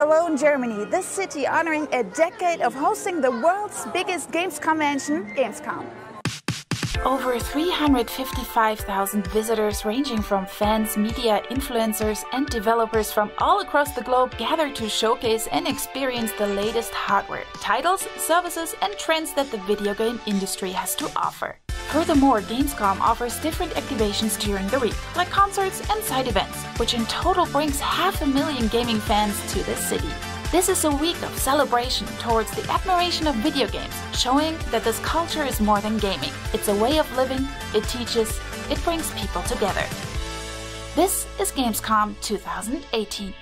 Cologne, Germany, this city honoring a decade of hosting the world's biggest games convention, Gamescom. Over 355,000 visitors ranging from fans, media, influencers and developers from all across the globe gathered to showcase and experience the latest hardware, titles, services and trends that the video game industry has to offer. Furthermore, Gamescom offers different activations during the week, like concerts and side events, which in total brings 500,000 gaming fans to this city. This is a week of celebration towards the admiration of video games, showing that this culture is more than gaming. It's a way of living, it teaches, it brings people together. This is Gamescom 2018.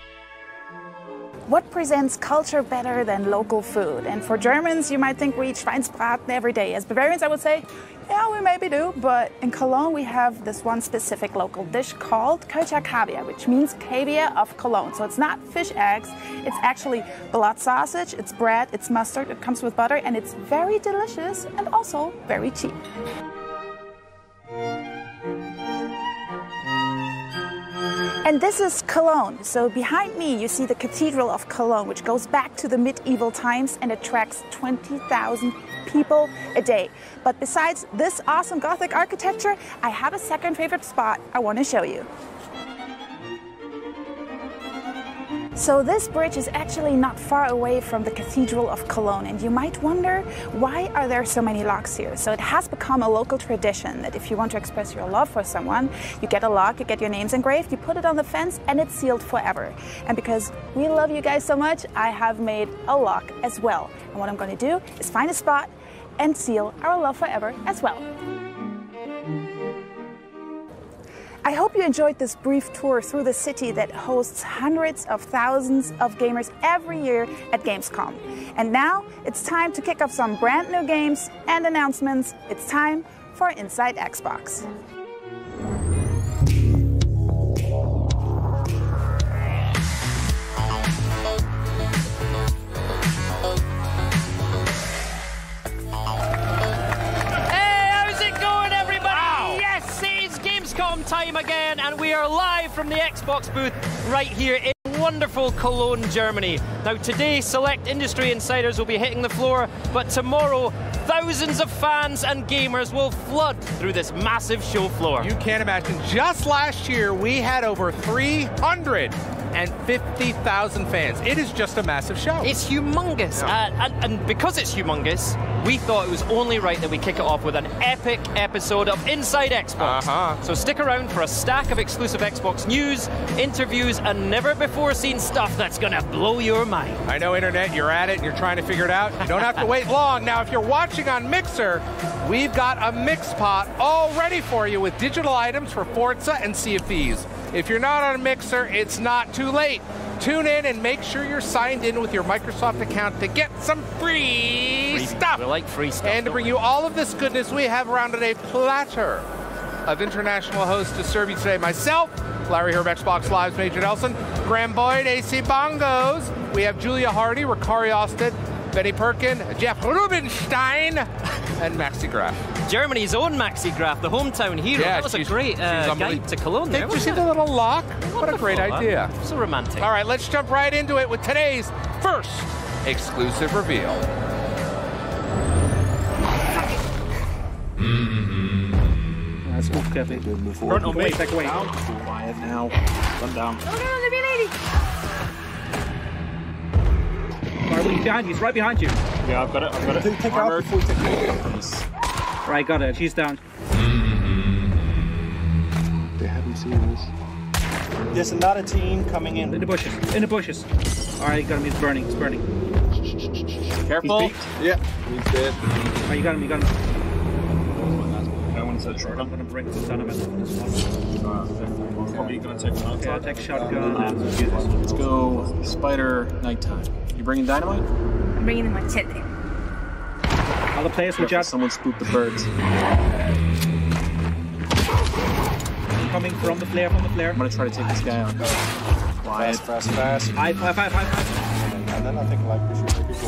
What presents culture better than local food? And for Germans, you might think we eat Schweinsbraten every day. As Bavarians, I would say, yeah, we maybe do. But in Cologne, we have this one specific local dish called Kölscher Kaviar, which means caviar of Cologne. So it's not fish eggs, it's actually blood sausage, it's bread, it's mustard, it comes with butter, and it's very delicious and also very cheap. And this is Cologne. So behind me you see the Cathedral of Cologne, which goes back to the medieval times and attracts 20,000 people a day. But besides this awesome Gothic architecture, I have a second favorite spot I want to show you. So this bridge is actually not far away from the Cathedral of Cologne, and you might wonder, why are there so many locks here? So it has become a local tradition that if you want to express your love for someone, you get a lock, you get your names engraved, you put it on the fence, and it's sealed forever. And because we love you guys so much, I have made a lock as well. And what I'm going to do is find a spot and seal our love forever as well. I hope you enjoyed this brief tour through the city that hosts hundreds of thousands of gamers every year at Gamescom. And now it's time to kick off some brand new games and announcements. It's time for Inside Xbox. Time again, and we are live from the Xbox booth right here in wonderful Cologne, Germany. Now today, select industry insiders will be hitting the floor, but tomorrow, thousands of fans and gamers will flood through this massive show floor. You can't imagine, just last year we had over 350,000 fans. It is just a massive show. It's humongous, and because it's humongous, we thought it was only right that we kick it off with an epic episode of Inside Xbox. So stick around for a stack of exclusive Xbox news, interviews, and never-before-seen stuff that's gonna blow your mind. I know, Internet, you're at it and you're trying to figure it out. You don't have to wait long. Now, if you're watching on Mixer, we've got a mix pot all ready for you with digital items for Forza and Sea of Thieves. If you're not on Mixer, it's not too late. Tune in and make sure you're signed in with your Microsoft account to get some free stuff. We like free stuff. And to bring you all of this goodness, we have rounded a platter of international hosts to serve you today. Myself, Larry here of Xbox Live's Major Nelson, Graham Boyd, AC Bongos. We have Julia Hardy, Ricari Austin, Benny Perkin, Jeff Rubenstein, and Maxi Graf. Germany's own Maxi Graf, the hometown hero. Yeah, that was a great guide to Cologne there. Did you see the little lock? What a great idea. So romantic. All right, let's jump right into it with today's first exclusive reveal. Let's move carefully. Front on me, back away. Quiet now. Run down. Oh no, there'll be a lady! Right, he's behind you. He's right behind you. Yeah, I've got it. I've got it. Take her out before you take it. Right, got it. She's down. They haven't seen this. There's another team coming in. In the bushes. In the bushes. Alright, got him. He's burning. He's burning. Careful. Yeah, he's dead. Alright, you got him. You got him. That one's a short. I'm gonna bring the son of it. Probably gonna take one Okay, I'll outside. take shotgun and do this. Let's go Spider Nighttime. You bringing dynamite? I'm bringing in my machete. Other players will Careful, judge. someone spooked the birds. Coming from the flare, from the flare. I'm gonna try to take this guy out. Quiet. Fast. High. And then I think like we should maybe go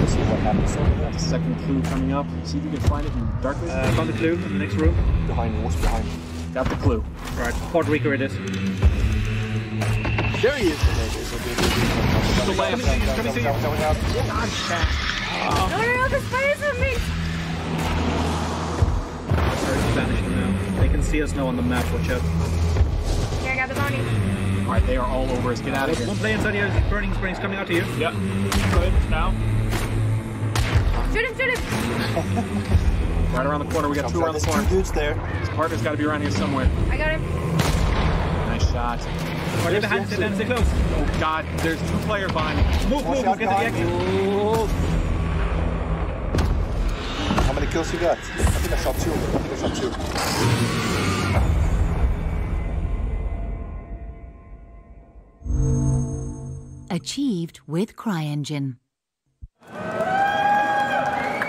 see what happens over there. Second clue coming up. See if you can find it in darkness. Found the clue in the next room. Behind you, what's behind you? Got the clue. Right, Puerto Rico it is. There he is. Coming to you. No, the spider's on me! Sorry, vanishing now. They can see us now on the map, watch out. Here, I got the bounty. Alright, they are all over us. Get out of here. One play inside here. Burning springs coming out to you. Yeah. Good. Now. Shoot him! Right around the corner. We got two around the corner. Two dudes there. His partner's got to be around here somewhere. I got him. Nice shot. Are they behind? Stay close. Oh God, there's 2 players behind me. Move, get to the exit. How many kills you got? I think I shot 2. Achieved with CryEngine.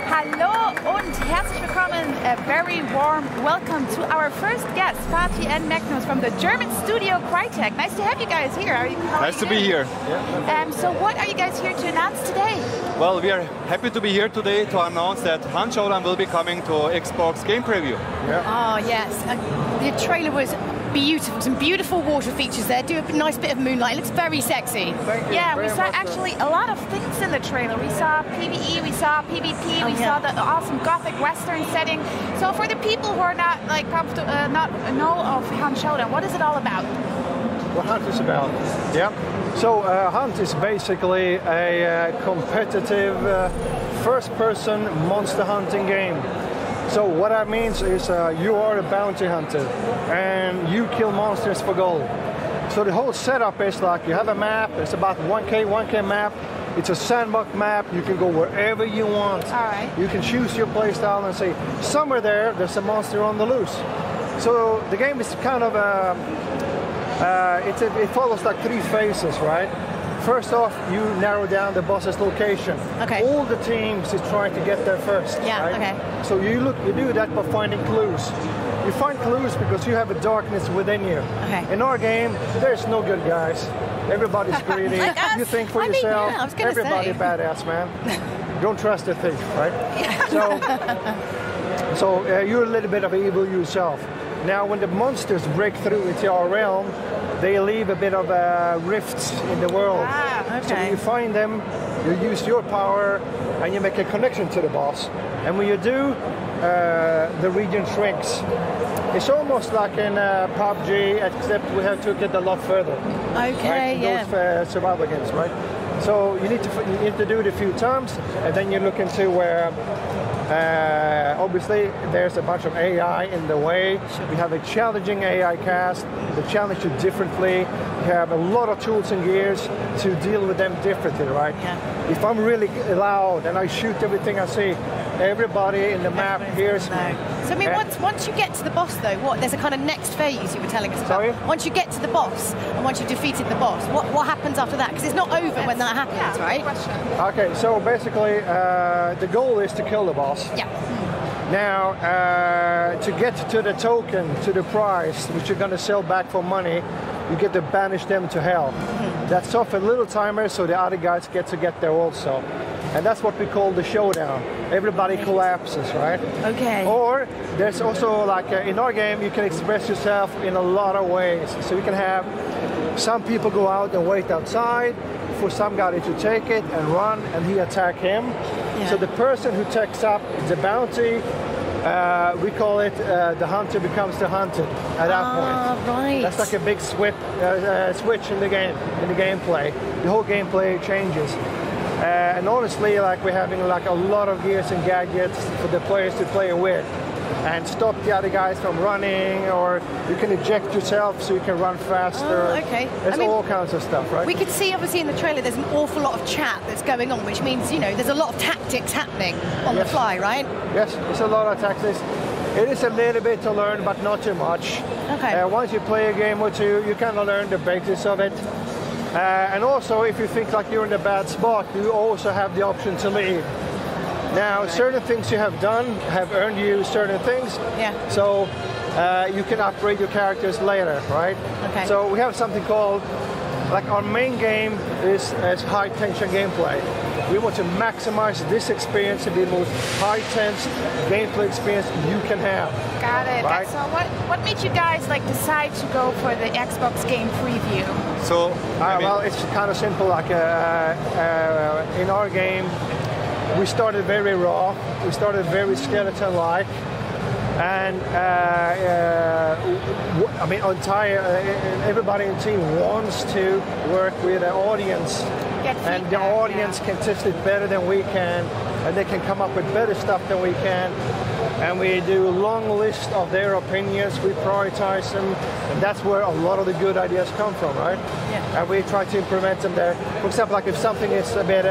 Hallo und herzlich willkommen. A very warm welcome to our first guest, Fatih and Magnus from the German studio Crytek. Nice to have you guys here. Nice to be here. So what are you guys here to announce today? Well, we are happy to be here today to announce that Hunt Showdown will be coming to Xbox Game Preview. Oh, yes. The trailer was beautiful. Some beautiful water features there. Do a nice bit of moonlight. It looks very sexy. Yeah, we saw actually a lot of things in the trailer. We saw PvE, we saw PvP, we saw the awesome gothic western setting. So for the people who are not like not know of Hunt Showdown, what is it all about? What Hunt is about? Yeah. So Hunt is basically a competitive first-person monster hunting game. So what that means is you are a bounty hunter and you kill monsters for gold. So the whole setup is like you have a map, it's about 1K map, it's a sandbox map, you can go wherever you want. All right. You can choose your playstyle and say, somewhere there's a monster on the loose. So the game is kind of, it follows like 3 phases, right? First off, you narrow down the boss's location. Okay. All the teams is trying to get there first. Yeah, right? okay. So you do that by finding clues. You find clues because you have a darkness within you. Okay. In our game, there's no good guys. Everybody's greedy. Like us. You think for I mean, yourself. yeah, I was gonna Everybody say. badass, man. Don't trust a thief, right? Yeah. So you're a little bit of evil yourself. Now, when the monsters break through into our realm, they leave a bit of rifts in the world. Ah, okay. So you find them, you use your power, and you make a connection to the boss. And when you do, the region shrinks. It's almost like in PUBG, except we have took it a lot further. Okay, right? yeah. Those survival games, right? So you need to do it a few times, and then you look into where. Obviously, there's a bunch of AI in the way. We have a challenging AI cast. They challenge you differently. You have a lot of tools and gears to deal with them differently, right? Yeah. If I'm really loud and I shoot everything I see, everybody in the map hears me. So I mean, once you get to the boss, though, there's a kind of next phase you were telling us about. Sorry? Once you get to the boss and once you've defeated the boss, what happens after that? Because it's not over when that happens, right? Okay, so basically, the goal is to kill the boss. Yeah. Now, to get to the token, to the prize, which you're going to sell back for money, you get to banish them to hell. That's off a little timer, so the other guys get to get there also. And that's what we call the showdown. Everybody collapses, right? Okay. Or there's also, like in our game, you can express yourself in a lot of ways. So you can have some people go out and wait outside for some guy to take it and run, and he attack him. Yeah. So the person who takes up the bounty, we call it the hunter becomes the hunted at that point. Right. That's like a big switch in the game, in the gameplay. The whole gameplay changes. And honestly, like we're having like a lot of gears and gadgets for the players to play with, and stop the other guys from running, or you can eject yourself so you can run faster. Oh, okay. There's all kinds of stuff, right? We could see, obviously, in the trailer, there's an awful lot of chat that's going on, which means, you know, there's a lot of tactics happening on the fly, right? Yes, it's a lot of tactics. It is a little bit to learn, but not too much. Okay. Once you play a game or two, you kind of learn the basics of it. And also, if you think like you're in a bad spot, you also have the option to leave. Now, certain things you have done have earned you certain things. Yeah. So you can upgrade your characters later, right? Okay. So we have something called like our main game is high tension gameplay. We want to maximize this experience to be the most high-tense gameplay experience you can have. Got it. Right? So what made you guys like decide to go for the Xbox game preview? So, well, it's kind of simple. Like in our game, we started very raw. We started very skeleton-like. And I mean, everybody in the team wants to work with the audience, and the audience can test it better than we can, and they can come up with better stuff than we can. And we do a long list of their opinions. We prioritize them, and that's where a lot of the good ideas come from, right? Yeah. And we try to implement them there. For example, like if something is a bit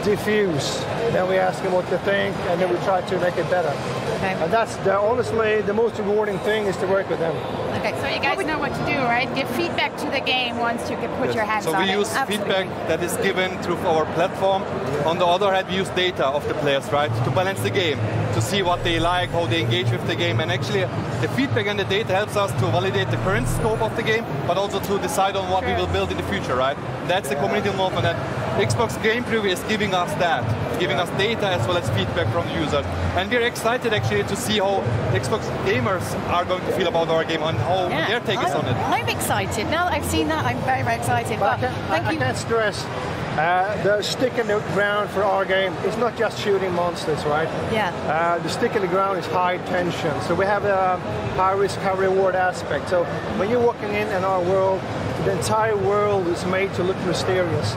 diffuse, then we ask them what they think, and then we try to make it better. Okay. And that's honestly the most rewarding thing is to work with them. Okay, so you guys know what to do, right? Give feedback to the game once you can put your hands on it. So we use feedback that is given through our platform. On the other hand, we use data of the players, right, to balance the game, to see what they like, how they engage with the game, and actually the feedback and the data helps us to validate the current scope of the game, but also to decide on what we will build in the future, right? That's the community involvement. And Xbox Game Preview is giving us that, giving us data as well as feedback from the users. And we're excited actually to see how Xbox gamers are going to feel about our game and how their take is on it. I'm excited. Now that I've seen that, I'm very, very excited. But I can't stress the stick in the ground for our game is not just shooting monsters, right? Yeah. The stick in the ground is high tension. So we have a high risk, high reward aspect. So when you're walking in our world, the entire world is made to look mysterious.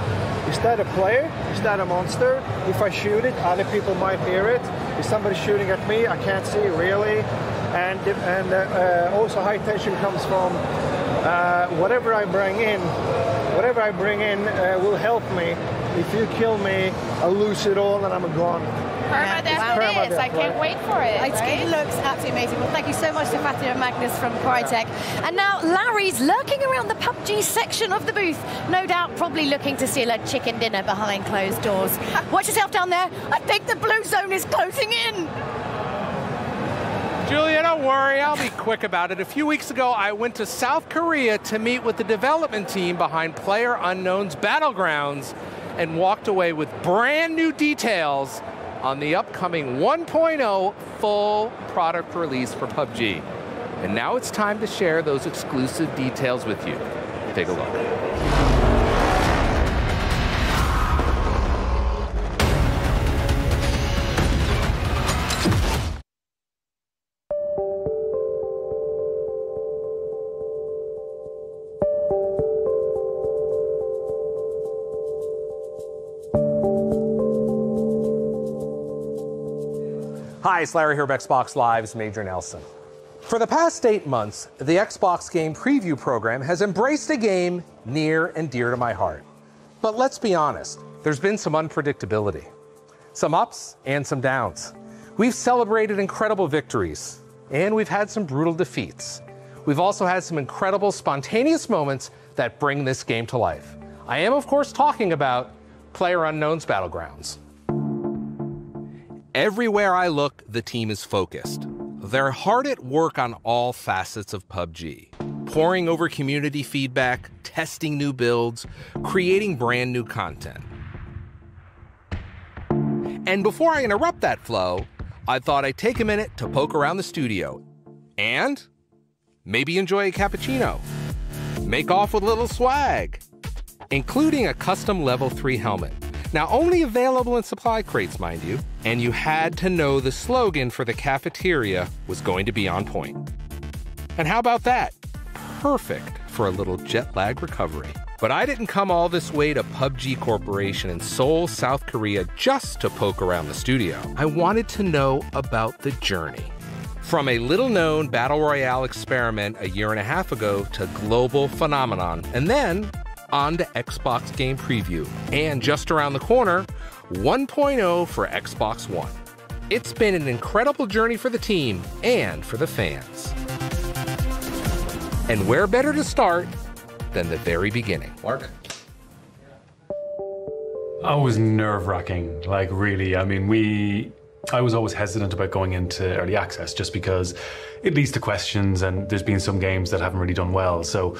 Is that a player? Is that a monster? If I shoot it, other people might hear it. Is somebody shooting at me? I can't see it really. And also high tension comes from whatever I bring in. Whatever I bring in will help me. If you kill me, I'll lose it all and I'm gone. Permadeath it is. I can't wait for it. It looks absolutely amazing. Well, thank you so much to Fatih and Magnus from Crytek. And now Larry's lurking around the PUBG section of the booth. No doubt probably looking to steal a chicken dinner behind closed doors. Watch yourself down there. I think the blue zone is closing in. Julia, don't worry, I'll be quick about it. A few weeks ago, I went to South Korea to meet with the development team behind PlayerUnknown's Battlegrounds and walked away with brand new details on the upcoming 1.0 full product release for PUBG. And now it's time to share those exclusive details with you. Take a look. Hi, it's Larry here of Xbox Live's Major Nelson. For the past 8 months, the Xbox Game Preview program has embraced a game near and dear to my heart. But let's be honest, there's been some unpredictability. Some ups and some downs. We've celebrated incredible victories, and we've had some brutal defeats. We've also had some incredible spontaneous moments that bring this game to life. I am, of course, talking about PlayerUnknown's Battlegrounds. Everywhere I look, the team is focused. They're hard at work on all facets of PUBG, poring over community feedback, testing new builds, creating brand new content. And before I interrupt that flow, I thought I'd take a minute to poke around the studio and maybe enjoy a cappuccino, make off with a little swag, including a custom level 3 helmet. Now, only available in supply crates, mind you, and you had to know the slogan for the cafeteria was going to be on point. And how about that? Perfect for a little jet lag recovery. But I didn't come all this way to PUBG Corporation in Seoul, South Korea just to poke around the studio. I wanted to know about the journey. From a little-known Battle Royale experiment a year and a half ago to global phenomenon, and then on to Xbox Game Preview, and just around the corner, 1.0 for Xbox One. It's been an incredible journey for the team and for the fans. And where better to start than the very beginning? Mark? I was nerve-wracking, like really. I mean, I was always hesitant about going into early access just because it leads to questions and there's been some games that haven't really done well. So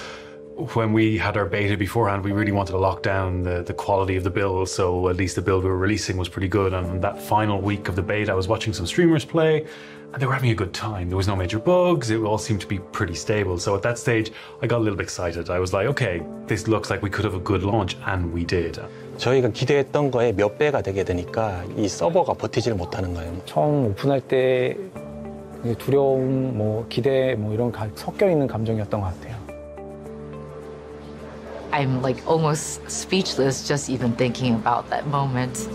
when we had our beta beforehand, we really wanted to lock down the quality of the build, so at least the build we were releasing was pretty good. And that final week of the beta, I was watching some streamers play, and they were having a good time. There was no major bugs, it all seemed to be pretty stable. So at that stage, I got a little bit excited. I was like, okay, this looks like we could have a good launch, and we did. 저희가 기대했던 거에 몇 배가 되게 되니까 이 서버가 버티지를 못하는 거예요. 처음 오픈할 때 두려움, 뭐 기대, 뭐 이런 섞여 있는 감정이었던 것 같아요. I'm like almost speechless just even thinking about that moment.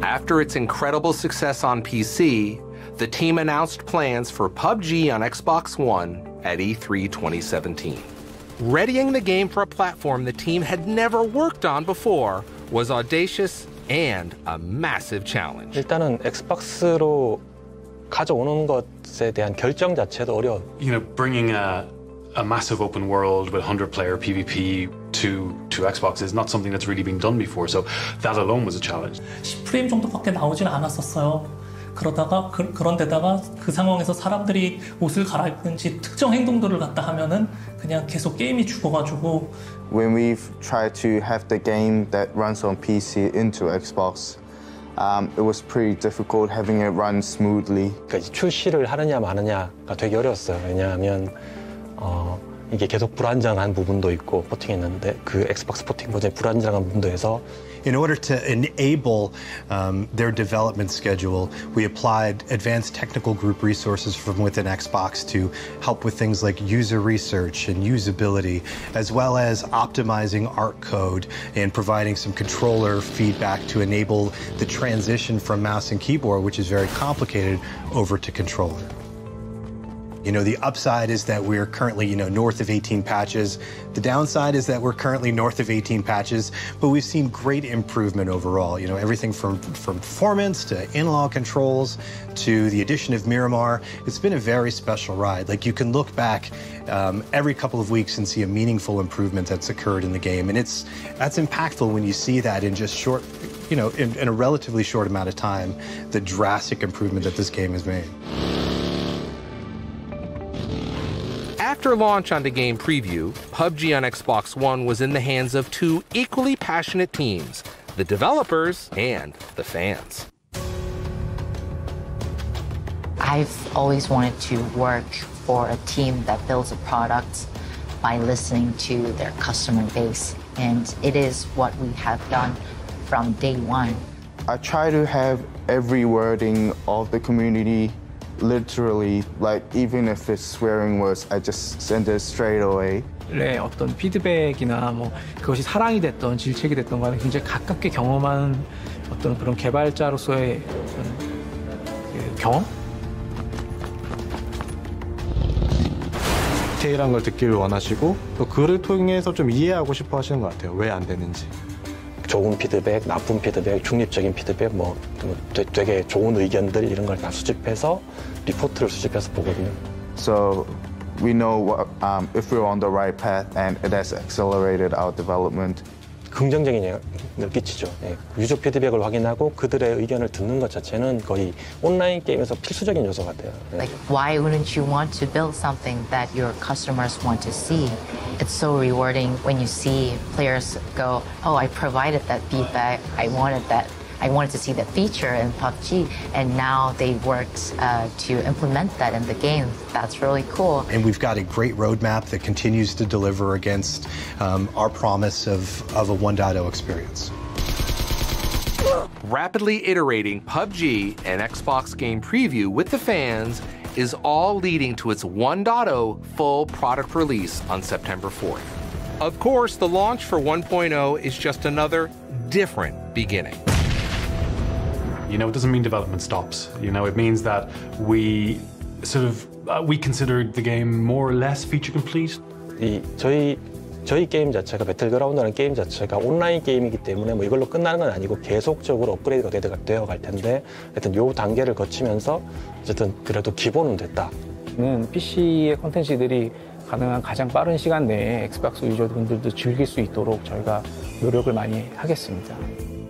After its incredible success on PC, the team announced plans for PUBG on Xbox One at E3 2017. Readying the game for a platform the team had never worked on before was audacious and a massive challenge. 일단은 엑스박스로 가져오는 것에 대한 결정 자체도 어려워. You know, bringing a massive open world with 100-player PvP to Xbox is not something that's really been done before, so that alone was a challenge. 10프레임 정도밖에 나오진 않았었어요. 그러다가 그런데다가 그 상황에서 사람들이 옷을 갈아입든지 특정 행동들을 갖다 하면은 그냥 계속 게임이 죽어가지고. When we've tried to have the game that runs on PC into Xbox, it was pretty difficult having it run smoothly. 그러니까 출시를 하느냐 마느냐가 되게 어려웠어요. 왜냐하면 이게 계속 불안정한 부분도 있고 포팅했는데 그 엑스박스 포팅 버전이 불안정한 부분도 해서 In order to enable their development schedule, we applied advanced technical group resources from within Xbox to help with things like user research and usability, as well as optimizing art code and providing some controller feedback to enable the transition from mouse and keyboard, which is very complicated, over to controller. You know, the upside is that we're currently, north of 18 patches. The downside is that we're currently north of 18 patches, but we've seen great improvement overall. You know, everything from performance to analog controls to the addition of Miramar. It's been a very special ride. Like, you can look back every couple of weeks and see a meaningful improvement that's occurred in the game. And that's impactful when you see that in just short, in a relatively short amount of time, the drastic improvement that this game has made. After launch on the game preview, PUBG on Xbox One was in the hands of two equally passionate teams, the developers and the fans. I've always wanted to work for a team that builds a product by listening to their customer base, and it is what we have done from day one. I try to have every wording of the community literally, like even if it's swearing words, I just send it straight away. 네, 어떤 피드백이나 뭐 그것이 사랑이 됐던 질책이 됐던 간에 굉장히 가깝게 경험한 어떤 그런 개발자로서의 어떤 그 경험? 디테일한 걸 듣기를 원하시고 또 그를 통해서 좀 이해하고 싶어 하시는 것 같아요. 왜 안 되는지. 좋은 피드백, 나쁜 피드백, 중립적인 피드백, 뭐 되게 좋은 의견들 이런 걸 다 수집해서 리포트를 수집해서 보거든요. So we know if we're on the right path and it has accelerated our development. 긍정적인 영향을 끼치죠. 예. 유저 피드백을 확인하고 그들의 의견을 듣는 것 자체는 거의 온라인 게임에서 필수적인 요소 같아요. 예. Like, why wouldn't you want to build something that your customers want to see? It's so rewarding when you see players go, oh, I provided that feedback, I wanted to see that feature in PUBG, and now they worked to implement that in the game. That's really cool. And we've got a great roadmap that continues to deliver against our promise of a 1.0 experience. Rapidly iterating PUBG and Xbox game preview with the fans is all leading to its 1.0 full product release on September 4th. Of course, the launch for 1.0 is just another different beginning. You know, it doesn't mean development stops. You know, it means that we we considered the game more or less feature complete. 저희 게임 자체가 배틀그라운드라는 게임 자체가 온라인 게임이기 때문에 뭐 이걸로 끝나는 건 아니고 계속적으로 업그레이드가 되어 갈 텐데 하여튼 요 단계를 거치면서 어쨌든 그래도 기본은 됐다. PC의 콘텐츠들이 가능한 가장 빠른 시간 내에 엑스박스 유저분들도 즐길 수 있도록 저희가 노력을 많이 하겠습니다.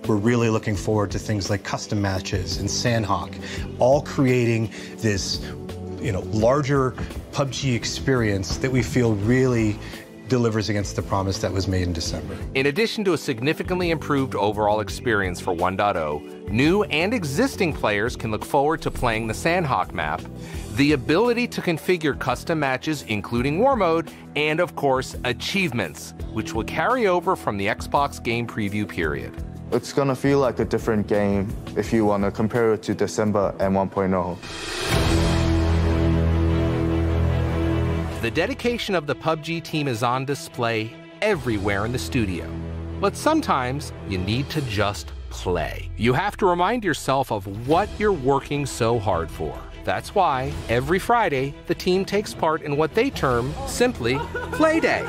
We're really looking forward to things like custom matches and Sandhawk, all creating this, larger PUBG experience that we feel really delivers against the promise that was made in December. In addition to a significantly improved overall experience for 1.0, new and existing players can look forward to playing the Sandhawk map, the ability to configure custom matches including War Mode, and of course, achievements, which will carry over from the Xbox game preview period. It's gonna feel like a different game if you wanna compare it to December and 1.0. The dedication of the PUBG team is on display everywhere in the studio. But sometimes you need to just play. You have to remind yourself of what you're working so hard for. That's why every Friday, the team takes part in what they term simply Play Day.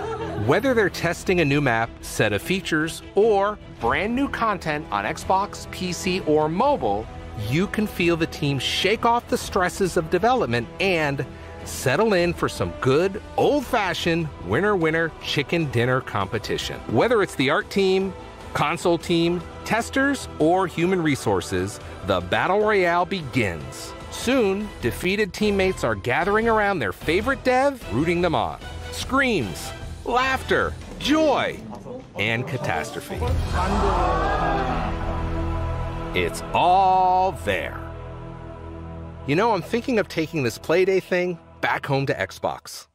Whether they're testing a new map, set of features, or brand new content on Xbox, PC, or mobile, you can feel the team shake off the stresses of development and settle in for some good, old-fashioned winner-winner chicken dinner competition. Whether it's the art team, console team, testers, or human resources, the battle royale begins. Soon, defeated teammates are gathering around their favorite dev, rooting them on. Screams, laughter, joy, and catastrophe. It's all there. You know, I'm thinking of taking this Playday thing back home to Xbox.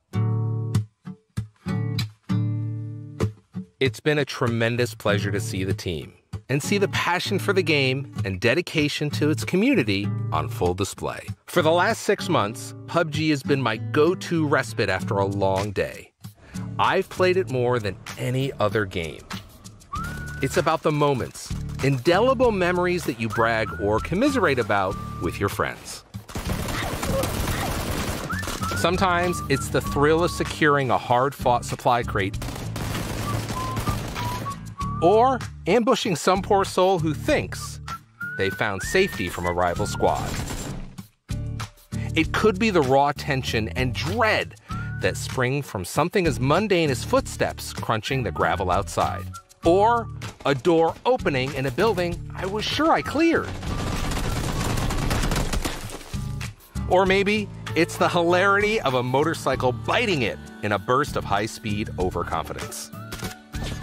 It's been a tremendous pleasure to see the team and see the passion for the game and dedication to its community on full display. For the last 6 months, PUBG has been my go-to respite after a long day. I've played it more than any other game. It's about the moments, indelible memories that you brag or commiserate about with your friends. Sometimes it's the thrill of securing a hard-fought supply crate or ambushing some poor soul who thinks they found safety from a rival squad. It could be the raw tension and dread that spring from something as mundane as footsteps crunching the gravel outside, or a door opening in a building I was sure I cleared. Or maybe it's the hilarity of a motorcycle biting it in a burst of high-speed overconfidence.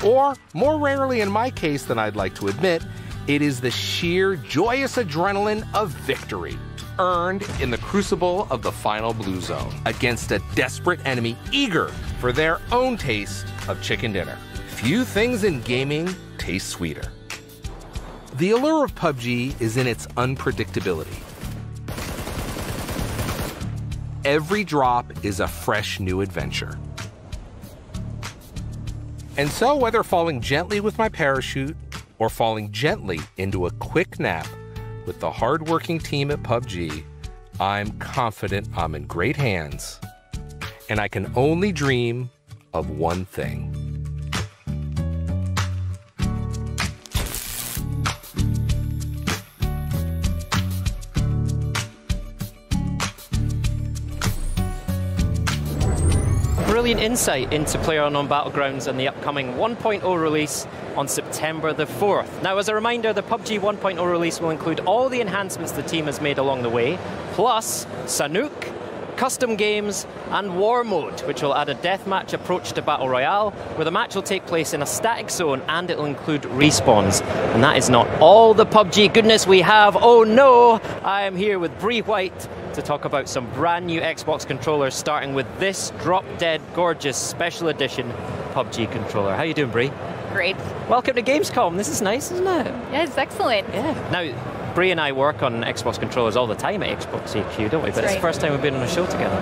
Or, more rarely in my case than I'd like to admit, it is the sheer joyous adrenaline of victory, earned in the crucible of the final blue zone, against a desperate enemy eager for their own taste of chicken dinner. Few things in gaming taste sweeter. The allure of PUBG is in its unpredictability. Every drop is a fresh new adventure. And so, whether falling gently with my parachute or falling gently into a quick nap with the hardworking team at PUBG, I'm confident I'm in great hands, and I can only dream of one thing. Brilliant insight into PlayerUnknown Battlegrounds and the upcoming 1.0 release on September the 4th. Now, as a reminder, the PUBG 1.0 release will include all the enhancements the team has made along the way, plus Sanook, custom games, and War Mode, which will add a deathmatch approach to Battle Royale, where the match will take place in a static zone and it will include respawns. And that is not all the PUBG goodness we have. Oh no! I am here with Bree White to talk about some brand new Xbox controllers, starting with this drop-dead gorgeous special edition PUBG controller. How you doing, Bree? Great. Welcome to Gamescom. This is nice, isn't it? Yeah, it's excellent. Yeah. Now, Bree and I work on Xbox controllers all the time at Xbox HQ, don't we? But it's the first time we've been on a show together.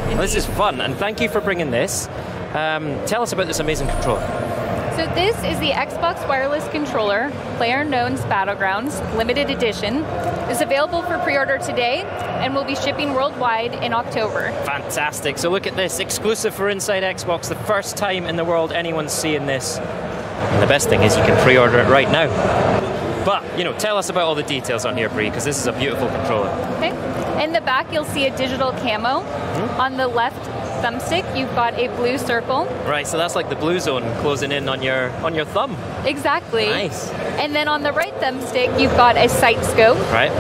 Well, this is fun, and thank you for bringing this. Tell us about this amazing controller. So this is the Xbox Wireless Controller, PlayerUnknown's Battlegrounds, limited edition. It's available for pre-order today and will be shipping worldwide in October. Fantastic. So look at this, exclusive for Inside Xbox, the first time in the world anyone's seeing this. And the best thing is you can pre-order it right now. But, you know, tell us about all the details on here, Bree, because this is a beautiful controller. Okay. In the back, you'll see a digital camo. On the left thumbstick, you've got a blue circle. Right, so that's like the blue zone closing in on your thumb. Exactly. Nice. And then on the right thumbstick, you've got a sight scope. Right.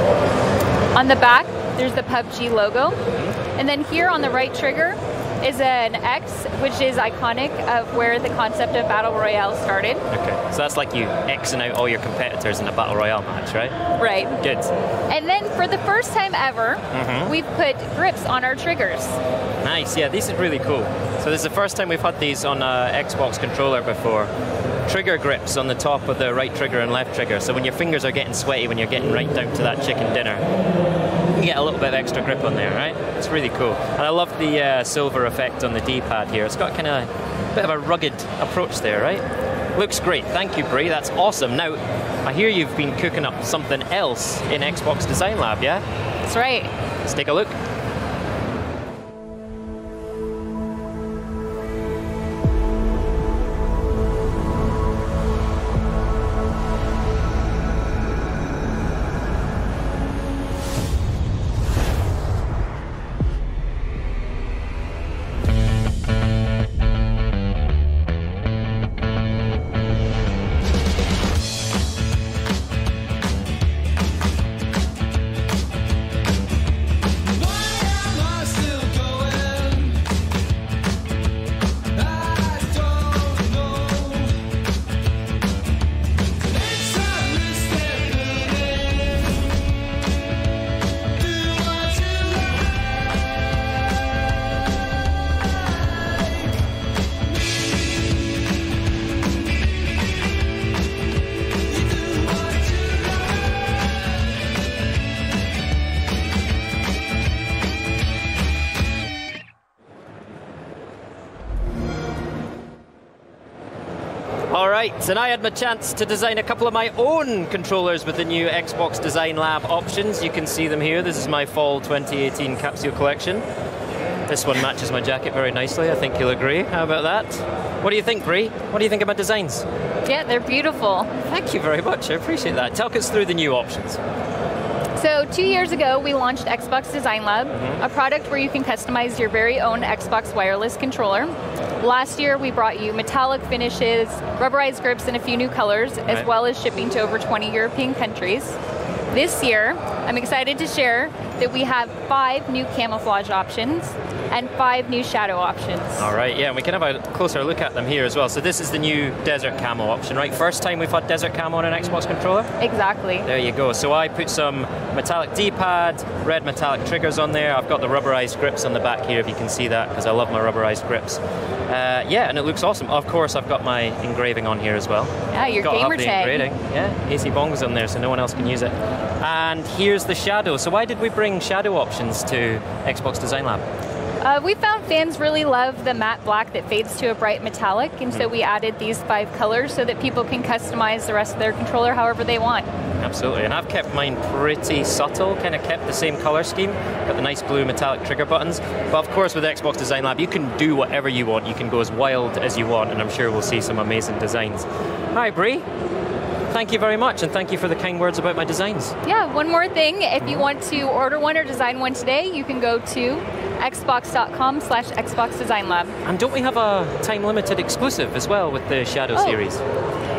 On the back, there's the PUBG logo. And then here on the right trigger is an X, which is iconic of where the concept of Battle Royale started. Okay, so that's like you Xing out all your competitors in a Battle Royale match, right? Right. Good. And then for the first time ever, we've put grips on our triggers. Nice, yeah, these are really cool. So this is the first time we've had these on an Xbox controller before. Trigger grips on the top of the right trigger and left trigger. So when your fingers are getting sweaty, when you're getting right down to that chicken dinner, you get a little bit of extra grip on there, right? It's really cool. And I love the silver effect on the D-pad here. It's got kind of a bit of a rugged approach there, right? Looks great. Thank you, Brie. That's awesome. Now, I hear you've been cooking up something else in Xbox Design Lab, yeah? That's right. Let's take a look. Alright, and I had my chance to design a couple of my own controllers with the new Xbox Design Lab options. You can see them here. This is my Fall 2018 capsule collection. This one matches my jacket very nicely, I think you'll agree. How about that? What do you think, Brie? What do you think of my designs? Yeah, they're beautiful. Thank you very much, I appreciate that. Talk us through the new options. So 2 years ago, we launched Xbox Design Lab, a product where you can customize your very own Xbox wireless controller. Last year, we brought you metallic finishes, rubberized grips in a few new colors, as well as shipping to over 20 European countries. This year, I'm excited to share that we have 5 new camouflage options and 5 new shadow options. All right, yeah, and we can have a closer look at them here as well. So this is the new desert camo option, right? First time we've had desert camo on an Xbox controller? Exactly. There you go. So I put some metallic D-pad, red metallic triggers on there. I've got the rubberized grips on the back here, if you can see that, because I love my rubberized grips. Yeah, and it looks awesome. Of course, I've got my engraving on here as well. Yeah, your gamer tag. Yeah, AC Bong's on there, so no one else can use it. And here's the shadow. So why did we bring shadow options to Xbox Design Lab? We found fans really love the matte black that fades to a bright metallic, and so we added these 5 colors so that people can customize the rest of their controller however they want. Absolutely, and I've kept mine pretty subtle, kind of kept the same color scheme, got the nice blue metallic trigger buttons, but of course with Xbox Design Lab you can do whatever you want, you can go as wild as you want, and I'm sure we'll see some amazing designs. Hi Brie, thank you very much, and thank you for the kind words about my designs. Yeah, one more thing, if you want to order one or design one today, you can go to xbox.com/Xbox Design Lab. And don't we have a time-limited exclusive as well with the Shadow series?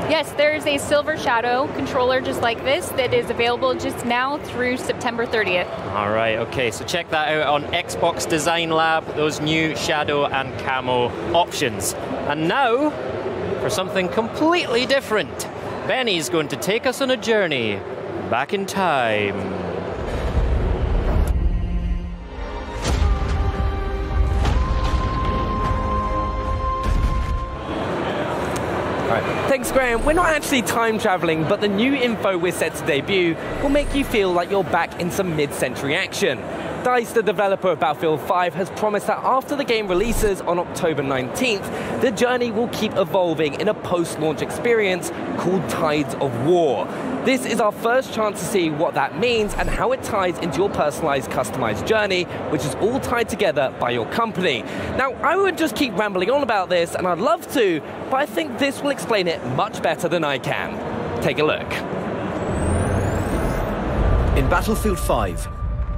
Yes, there's a silver Shadow controller just like this that is available just now through September 30th. All right, okay, so check that out on Xbox Design Lab, those new Shadow and Camo options. And now, for something completely different, Benny's going to take us on a journey back in time. Thanks, Graham. We're not actually time traveling, but the new info we're set to debut will make you feel like you're back in some mid-century action. DICE, the developer of Battlefield 5, has promised that after the game releases on October 19th, the journey will keep evolving in a post-launch experience called Tides of War. This is our first chance to see what that means and how it ties into your personalized, customized journey, which is all tied together by your company. Now, I would just keep rambling on about this, and I'd love to, but I think this will explain it much better than I can. Take a look. In Battlefield 5,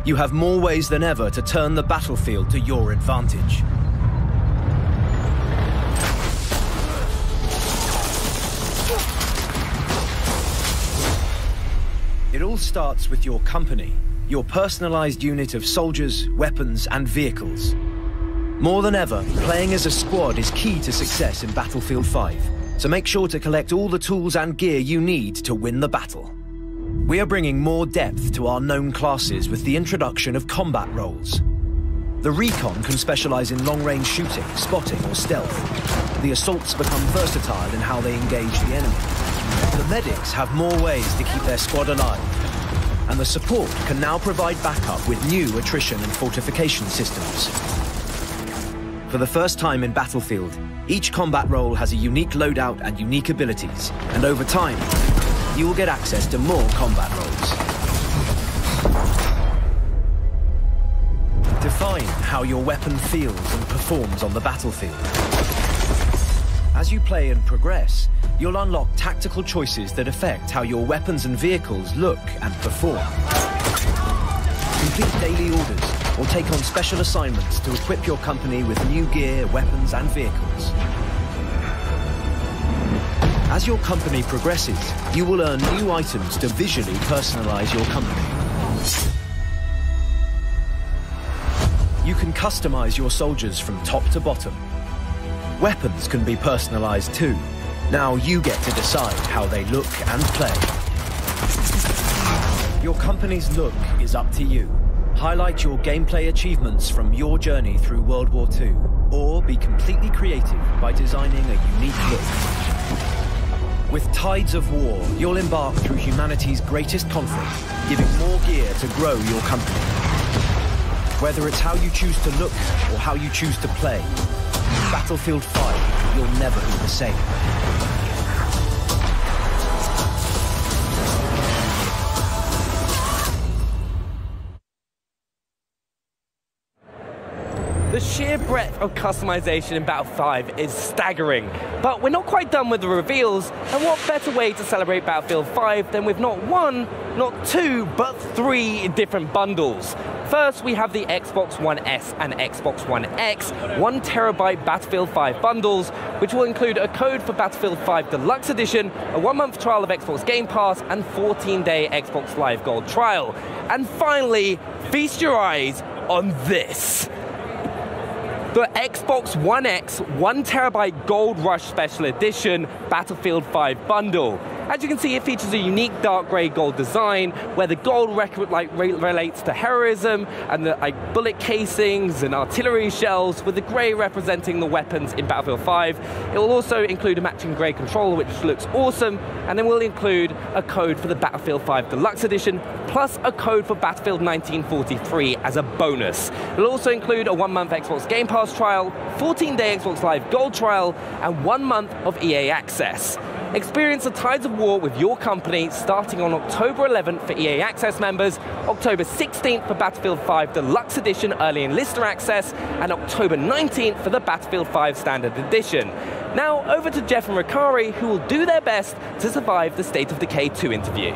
you have more ways than ever to turn the battlefield to your advantage. It all starts with your company, your personalized unit of soldiers, weapons, and vehicles. More than ever, playing as a squad is key to success in Battlefield 5, so make sure to collect all the tools and gear you need to win the battle. We are bringing more depth to our known classes with the introduction of combat roles. The Recon can specialize in long-range shooting, spotting or stealth. The Assaults become versatile in how they engage the enemy. The Medics have more ways to keep their squad alive. And the Support can now provide backup with new attrition and fortification systems. For the first time in Battlefield, each combat role has a unique loadout and unique abilities, and over time, you will get access to more combat roles. Define how your weapon feels and performs on the battlefield. As you play and progress, you'll unlock tactical choices that affect how your weapons and vehicles look and perform. Complete daily orders or take on special assignments to equip your company with new gear, weapons and vehicles. As your company progresses, you will earn new items to visually personalize your company. You can customize your soldiers from top to bottom. Weapons can be personalized too. Now you get to decide how they look and play. Your company's look is up to you. Highlight your gameplay achievements from your journey through World War II, or be completely creative by designing a unique look. With Tides of War, you'll embark through humanity's greatest conflict, giving more gear to grow your company. Whether it's how you choose to look or how you choose to play, Battlefield 5, you'll never be the same. The sheer breadth of customization in Battlefield 5 is staggering, but we're not quite done with the reveals, and what better way to celebrate Battlefield 5 than with not one, not two, but 3 different bundles. First, we have the Xbox One S and Xbox One X 1 terabyte Battlefield 5 bundles, which will include a code for Battlefield 5 Deluxe Edition, a 1-month trial of Xbox Game Pass, and 14-day Xbox Live Gold trial. And finally, feast your eyes on this. The Xbox One X 1 terabyte Gold Rush Special Edition Battlefield 5 bundle. As you can see, it features a unique dark grey gold design where the gold relates to heroism and the bullet casings and artillery shells, with the grey representing the weapons in Battlefield 5. It will also include a matching grey controller, which looks awesome, and then we'll include a code for the Battlefield 5 Deluxe Edition, plus a code for Battlefield 1943 as a bonus. It'll also include a 1-month Xbox Game Pass trial, 14-day Xbox Live Gold trial, and 1 month of EA Access. Experience the Tides of War with your company starting on October 11th for EA Access members, October 16th for Battlefield 5 Deluxe Edition Early Enlister Access, and October 19th for the Battlefield 5 Standard Edition. Now over to Jeff and Ricari, who will do their best to survive the State of Decay 2 interview.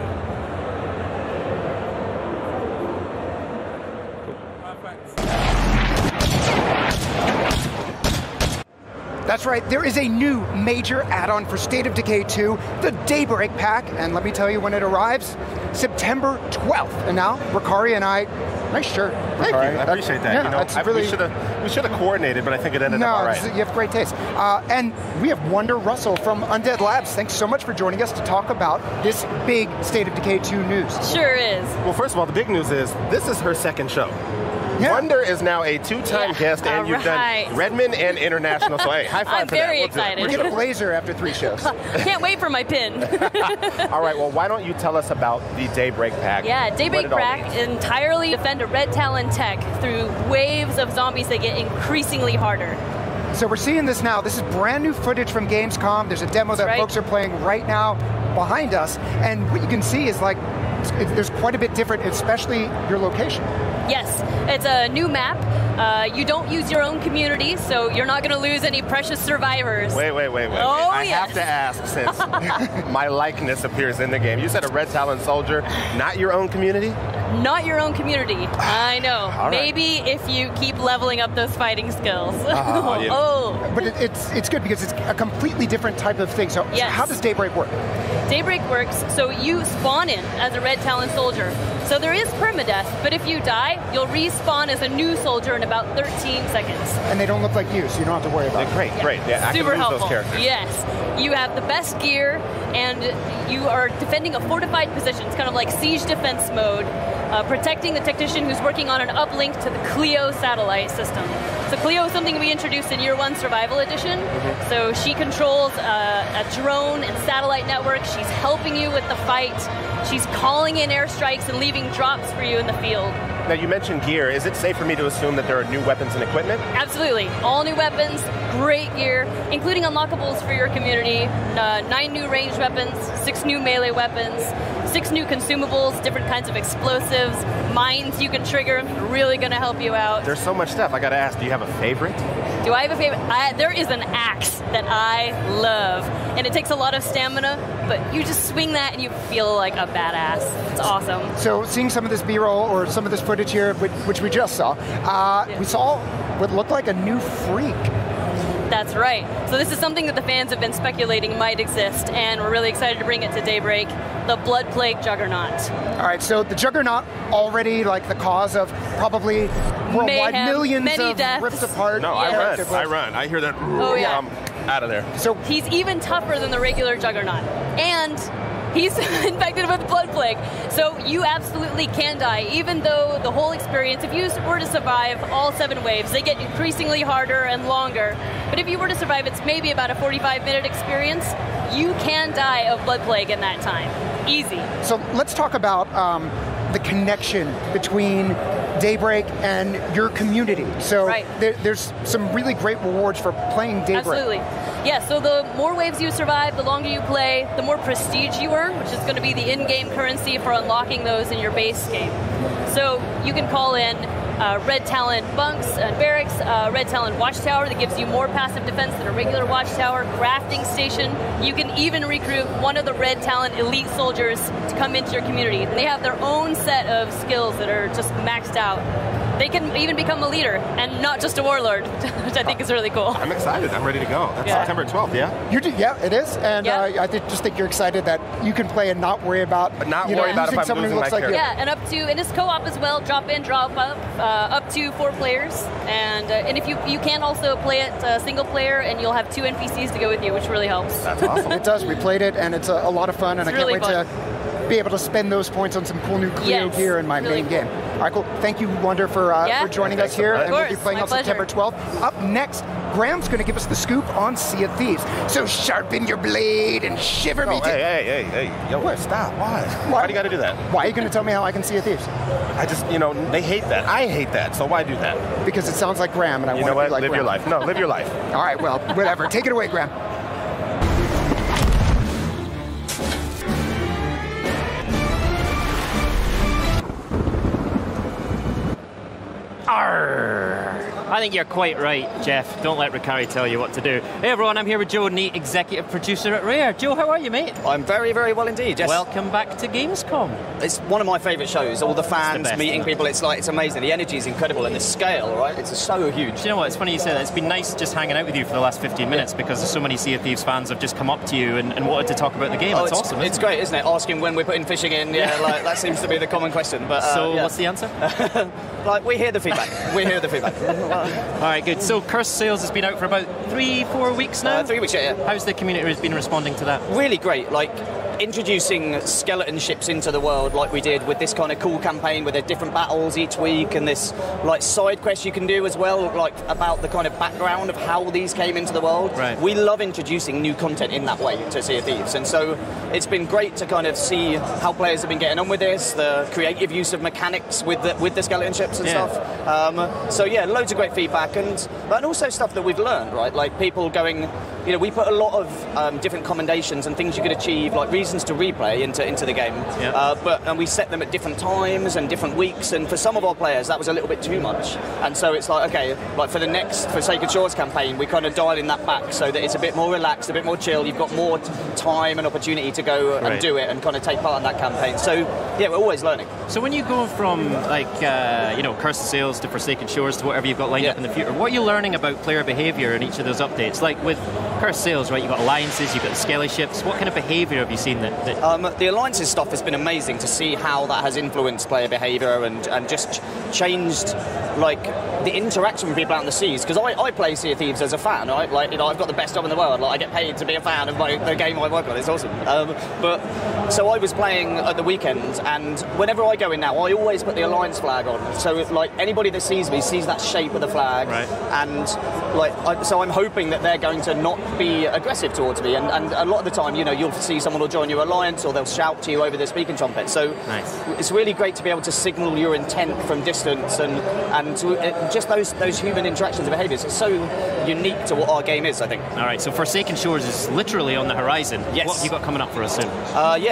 That's right, there is a new major add-on for State of Decay 2, the Daybreak Pack, and let me tell you when it arrives, September 12th. And now, Ricari and I, nice shirt. Thank you, I appreciate that. Yeah, you know, we should have coordinated, but I think it ended up all right. You have great taste. And we have Wonder Russell from Undead Labs. Thanks so much for joining us to talk about this big State of Decay 2 news. Sure is. Well, first of all, the big news is this is her second show. Yeah. Wonder is now a 2-time guest, and you've done Redmond and International, so hey, high five I'm for that. very excited. We get a blazer after 3 shows. Can't wait for my pin. All right, well, why don't you tell us about the Daybreak Pack? Yeah, Daybreak Pack entirely defend a Red Talon tech through waves of zombies that get increasingly harder. So we're seeing this now. This is brand new footage from Gamescom. There's a demo that folks are playing right now behind us, and what you can see is like, there's quite a bit different, especially your location. Yes, it's a new map. You don't use your own community, so you're not going to lose any precious survivors. Wait. Oh, I have to ask, since my likeness appears in the game. You said a Red Talon soldier, not your own community? Not your own community. I know. All right. Maybe if you keep leveling up those fighting skills. Yeah. Oh. But it's good because it's a completely different type of thing. So Yes. how does Daybreak work? Daybreak works, so you spawn in as a Red Talon soldier. So there is permadeath, but if you die, you'll respawn as a new soldier in about 13 seconds. And they don't look like you, so you don't have to worry about it. Great, great. Yeah, I can Super lose helpful. those characters. Yes. You have the best gear, and you are defending a fortified position. It's kind of like siege defense mode, protecting the technician who's working on an uplink to the Clio satellite system. So Clio is something we introduced in Year 1 Survival Edition. So she controls a drone and satellite network. She's helping you with the fight. She's calling in airstrikes and leaving drops for you in the field. Now, you mentioned gear. Is it safe for me to assume that there are new weapons and equipment? Absolutely. All new weapons, great gear, including unlockables for your community, 9 new ranged weapons, 6 new melee weapons, 6 new consumables, different kinds of explosives, mines you can trigger, really going to help you out. There's so much stuff. I got to ask, do you have a favorite? Do I have a favorite? There is an axe that I love, and it takes a lot of stamina, but you just swing that and you feel like a badass. It's awesome. So seeing some of this B-roll or some of this footage here, which we just saw, we saw what looked like a new freak. That's right. So this is something that the fans have been speculating might exist, and we're really excited to bring it to Daybreak, the Blood Plague Juggernaut. All right, so the Juggernaut already like the cause of probably worldwide Mayhem, millions many of deaths. rips apart. No, I run. I hear that. Oh, yeah. I'm out of there. So he's even tougher than the regular Juggernaut. And he's infected with Blood Plague. So you absolutely can die, even though the whole experience, if you were to survive all 7 waves, they get increasingly harder and longer. But if you were to survive, it's maybe about a 45-minute experience. You can die of Blood Plague in that time. Easy. So let's talk about the connection between Daybreak and your community. So there's some really great rewards for playing Daybreak. Absolutely. Yeah, so the more waves you survive, the longer you play, the more prestige you earn, which is going to be the in-game currency for unlocking those in your base game. So you can call in Red Talon bunks and barracks, Red Talon watchtower that gives you more passive defense than a regular watchtower, crafting station. You can even recruit one of the Red Talon elite soldiers to come into your community. They have their own set of skills that are just maxed out. They can even become a leader and not just a warlord, which I think is really cool. I'm excited. I'm ready to go. That's September 12th, yeah? Yeah, it is. And I just think you're excited that you can play and not worry about if I'm someone who looks like you. Yeah, and and it's co-op as well, drop in, drop up to 4 players. And if you can also play it single player, and you'll have 2 NPCs to go with you, which really helps. That's awesome. It does. We played it, and it's a lot of fun, and It's I can't really wait to be able to spend those points on some cool new Clio gear in my main game. All right, cool. Thank you, Wonder, for joining us here, and we'll be playing on September 12th. Up next, Graham's going to give us the scoop on Sea of Thieves. So sharpen your blade and shiver me. Hey. Yo, what? Stop. Why do you got to do that? Why are you going to tell me how I can Sea of Thieves? I just, they hate that. I hate that, so why do that? Because it sounds like Graham, and I want to be like live Graham. your life. No, live your life. All right, well, whatever. Take it away, Graham. I think you're quite right, Jeff. Don't let Ricari tell you what to do. Hey everyone, I'm here with Joe Neat, executive producer at Rare. Joe, how are you, mate? I'm very, very well indeed, yes. Welcome back to Gamescom. It's one of my favourite shows. All the fans, meeting people, it's amazing. The energy is incredible, and the scale, right? It's so huge. Do you know what? It's funny you say that. It's been nice just hanging out with you for the last 15 minutes because there's so many Sea of Thieves fans have just come up to you and wanted to talk about the game. It's awesome. It's great, isn't it? Asking when we're putting fishing in, that seems to be the common question. But what's the answer? We hear the feedback. All right, good. So Cursed Sails has been out for about 3-4 weeks now? 3 weeks, yeah. How's the community been responding to that? Really great. Introducing skeleton ships into the world like we did with this kind of cool campaign with the different battles each week and this side quests you can do as well, about the kind of background of how these came into the world. Right. We love introducing new content in that way to Sea of Thieves, and so it's been great to kind of see how players have been getting on with this, the creative use of mechanics with the skeleton ships and stuff. Loads of great feedback and also stuff that we've learned, right? Like people going, we put a lot of different commendations and things you could achieve, like reasons to replay into the game. And we set them at different times and different weeks, and for some of our players that was a little bit too much. And so it's like, okay, like for the next Forsaken Shores campaign, we kind of dialing that back so that it's a bit more relaxed, a bit more chill. You've got more time and opportunity to go and do it and kind of take part in that campaign. So yeah, we're always learning. So when you go from like Curse of Sales to Forsaken Shores to whatever you've got lined up in the future, what are you learning about player behaviour in each of those updates? Like with Curse of Sales, right? You've got alliances, you've got the skelly ships. What kind of behaviour have you seen that the alliances stuff has been amazing to see how that has influenced player behaviour and just changed like the interaction with people out in the seas, because I play Sea of Thieves as a fan, right? Like, I've got the best job in the world. Like, I get paid to be a fan of the game I work on. It's awesome. But so I was playing at the weekend, and whenever I go in now, I always put the Alliance flag on. So like anybody that sees me sees that shape of the flag, and like so I'm hoping that they're going to not be aggressive towards me. And a lot of the time, you'll see someone will join your alliance, or they'll shout to you over the speaking trumpet. So it's really great to be able to signal your intent from distance, and just those human interactions and behaviours. It's so unique to what our game is, I think. All right, so Forsaken Shores is literally on the horizon. Yes. What have you got coming up for us soon?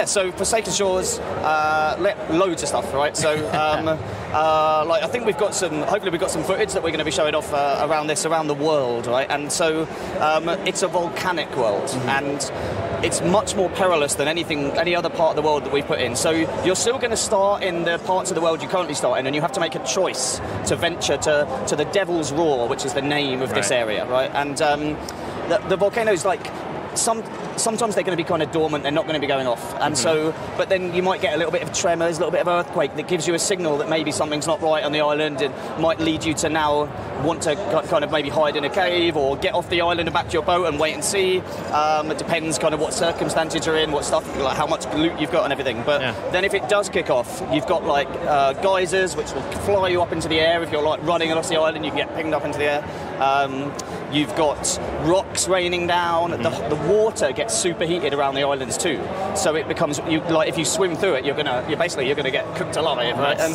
So Forsaken Shores, loads of stuff, right? So I think hopefully we've got some footage that we're going to be showing off around the world, right? And so it's a volcanic world, and it's much more perilous than any other part of the world that we've put in. So you're still going to start in the parts of the world you currently start in, and you have to make a choice to venture to the Devil's Roar, which is the name of this area, right? And the volcanoes, like, sometimes they're going to be kind of dormant, they're not going to be going off, and so, but then you might get a little bit of tremors, a little bit of earthquake that gives you a signal that maybe something's not right on the island. It might lead you to now want to kind of maybe hide in a cave or get off the island and back to your boat and wait and see. It depends kind of what circumstances you're in, what stuff, like how much loot you've got and everything. But then if it does kick off, you've got like geysers which will fly you up into the air. If you're like running across the island, you can get pinged up into the air. You've got rocks raining down. The water gets superheated around the islands too, so it becomes if you swim through it, you're gonna get cooked alive, right? And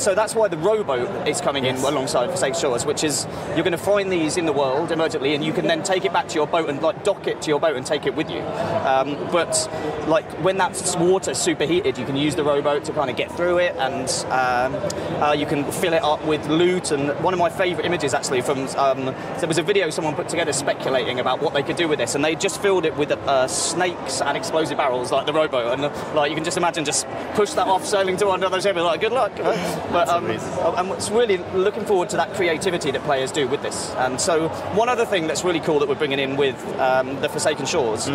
so that's why the rowboat is coming in alongside Forsaken Shores, which is you're going to find these in the world emergently, and you can then take it back to your boat and like dock it to your boat and take it with you. But like when that water's superheated, you can use the rowboat to kind of get through it, and you can fill it up with loot. And one of my favourite images actually from there was a video someone put together speculating about what they could do with this, and they just filled it with snakes and explosive barrels like the rowboat, and like you can just imagine just push that off sailing to another ship and like good luck. But and it's really looking forward to that creativity that players do with this. And so one other thing that's really cool that we're bringing in with the Forsaken Shores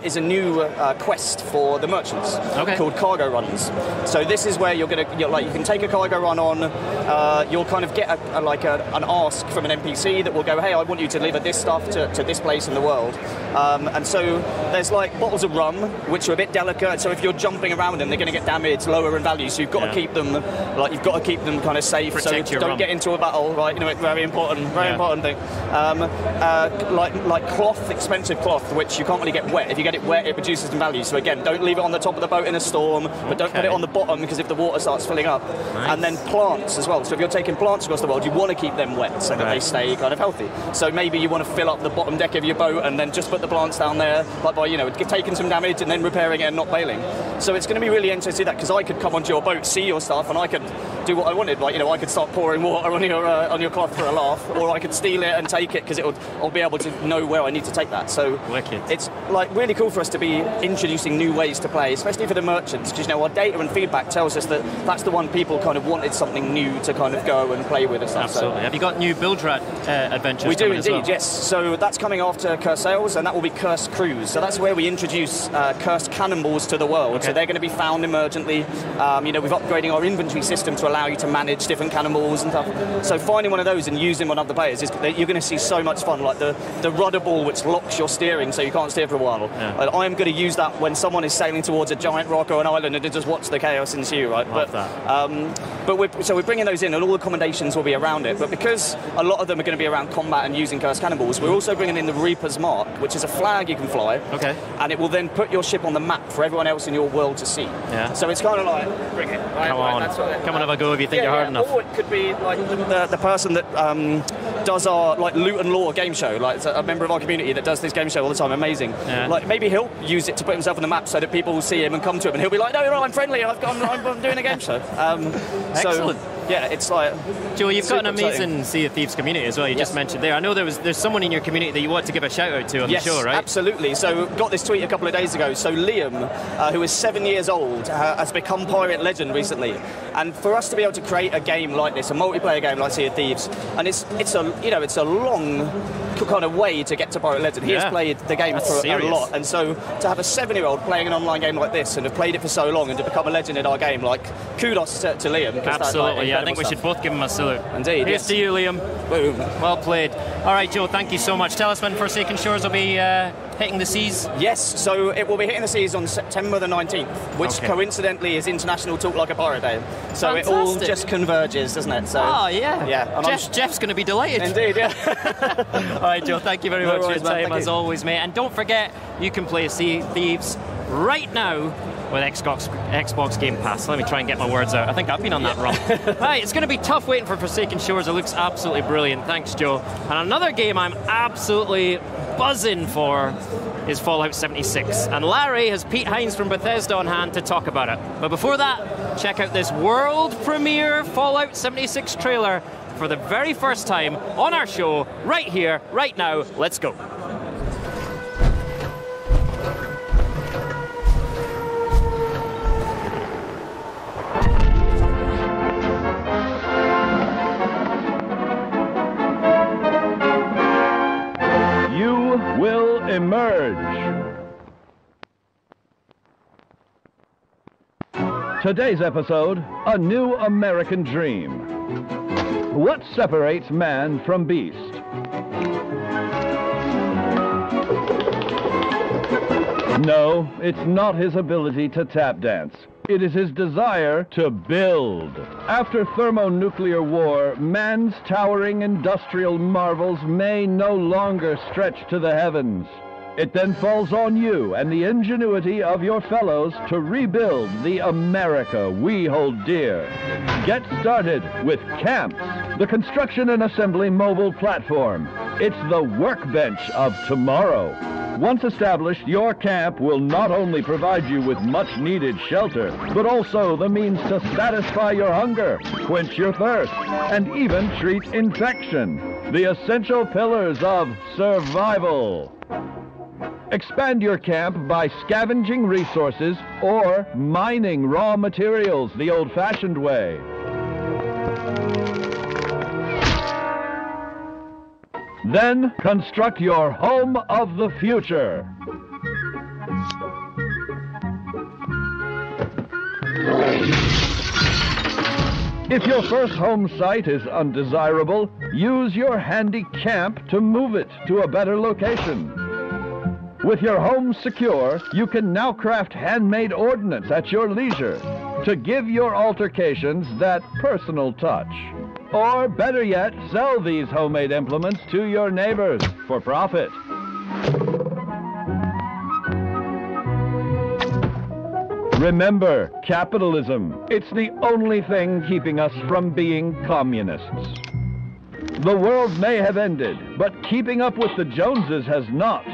is a new quest for the merchants called cargo runs. So this is where you can take a cargo run on, you'll kind of get an ask from an NPC that will go, hey, I want you to deliver this stuff to this place in the world. And so there's like bottles of rum which are a bit delicate, so if you're jumping around them they're going to get damaged, lower in value, so you've got to keep them kind of safe. Protect so your don't rum. Get into a battle, right? Very important thing. Like cloth, expensive cloth, which you can't really get wet. If you get it wet, it reduces in value. So again, don't leave it on the top of the boat in a storm, but don't put it on the bottom, because if the water starts filling up. And then plants as well. So if you're taking plants across the world, you want to keep them wet so that they stay kind of healthy. So maybe you want to fill up the bottom deck of your boat and then just put the plants down there, like by taking some damage and then repairing it and not bailing. So it's going to be really interesting to see that, because I could come onto your boat, see your stuff, and I could do what I wanted. Like I could start pouring water on your cloth for a laugh, or I could steal it and take it because I'll be able to know where I need to take that. So it's like really cool for us to be introducing new ways to play, especially for the merchants, because our data and feedback tells us that that's the one people kind of wanted something new to kind of go and play with and stuff. Absolutely. So, have you got new build rat adventures? We do indeed, as well? yes. So that's coming after Curse Sales, and that will be Curse Cruise. So that's where we introduce cursed cannonballs to the world. So they're going to be found emergently. We've upgrading our inventory system to allow you to manage different cannonballs and stuff. So finding one of those and using one of the players, you're going to see so much fun. Like the rudder ball, which locks your steering so you can't steer for a while. I am going to use that when someone is sailing towards a giant rock or an island and to just watch the chaos ensue, right? But we're bringing those in, and all the commendations will be around it. But because a lot of them are going to be around combat and using cursed cannonballs, we're also bringing in the Reaper's Mark, mark, which is a flag you can fly. Okay. And it will then put your ship on the map for everyone else in your world to see. Yeah. So it's kind of like, bring it. Right, Come on. Come on, have a go if you think you're hard enough. Or it could be like the person that does our like loot and lore game show. Like it's a member of our community that does this game show all the time. Amazing. Yeah. Like maybe he'll use it to put himself on the map so that people will see him and come to him, and he'll be like, no, I'm friendly. I'm doing a game show. Excellent. So, yeah, it's like... Joe, you've got an amazing Sea of Thieves community as well. You just mentioned there. I know there's someone in your community that you want to give a shout out to on the show, right? Yes, absolutely. So got this tweet a couple of days ago. So Liam, who is 7 years old, has become Pirate Legend recently. And for us to be able to create a game like this, a multiplayer game like Sea of Thieves, and it's a long kind of way to get to Pirate Legend. He has played the game for a lot, and so to have a 7-year-old playing an online game like this and have played it for so long and to become a legend in our game, like kudos to Liam. Absolutely, yeah. I think we should both give him a salute. Indeed. Here's to you, Liam. Boom. Well played. All right, Joe, thank you so much. Tell us when Forsaken Shores will be hitting the seas. Yes, so it will be hitting the seas on September the 19th, which coincidentally is International Talk Like a Pirate Day. So Fantastic. it all just converges, doesn't it? So, yeah. Yeah. Jeff's going to be delighted. Indeed, yeah. All right, Joe, thank you very much for your time, as always, mate. And don't forget, you can play Sea of Thieves right now with Xbox Game Pass. Let me try and get my words out. I think I've been on that wrong. Right, it's going to be tough waiting for Forsaken Shores. It looks absolutely brilliant. Thanks, Joe. And another game I'm absolutely buzzing for is Fallout 76. And Larry has Pete Hines from Bethesda on hand to talk about it. But before that, check out this world premiere Fallout 76 trailer for the very first time on our show, right here, right now. Let's go. Will emerge. Today's episode, a new American dream. What separates man from beast? No, it's not his ability to tap dance. It is his desire to build. After thermonuclear war, man's towering industrial marvels may no longer stretch to the heavens. It then falls on you and the ingenuity of your fellows to rebuild the America we hold dear. Get started with CAMPS, the construction and assembly mobile platform. It's the workbench of tomorrow. Once established, your camp will not only provide you with much-needed shelter, but also the means to satisfy your hunger, quench your thirst, and even treat infection. The essential pillars of survival. Expand your camp by scavenging resources or mining raw materials the old-fashioned way. Then construct your home of the future. If your first home site is undesirable, use your handy camp to move it to a better location. With your home secure, you can now craft handmade ordnance at your leisure to give your altercations that personal touch. Or better yet, sell these homemade implements to your neighbors for profit. Remember, capitalism. It's the only thing keeping us from being communists. The world may have ended, but keeping up with the Joneses has not.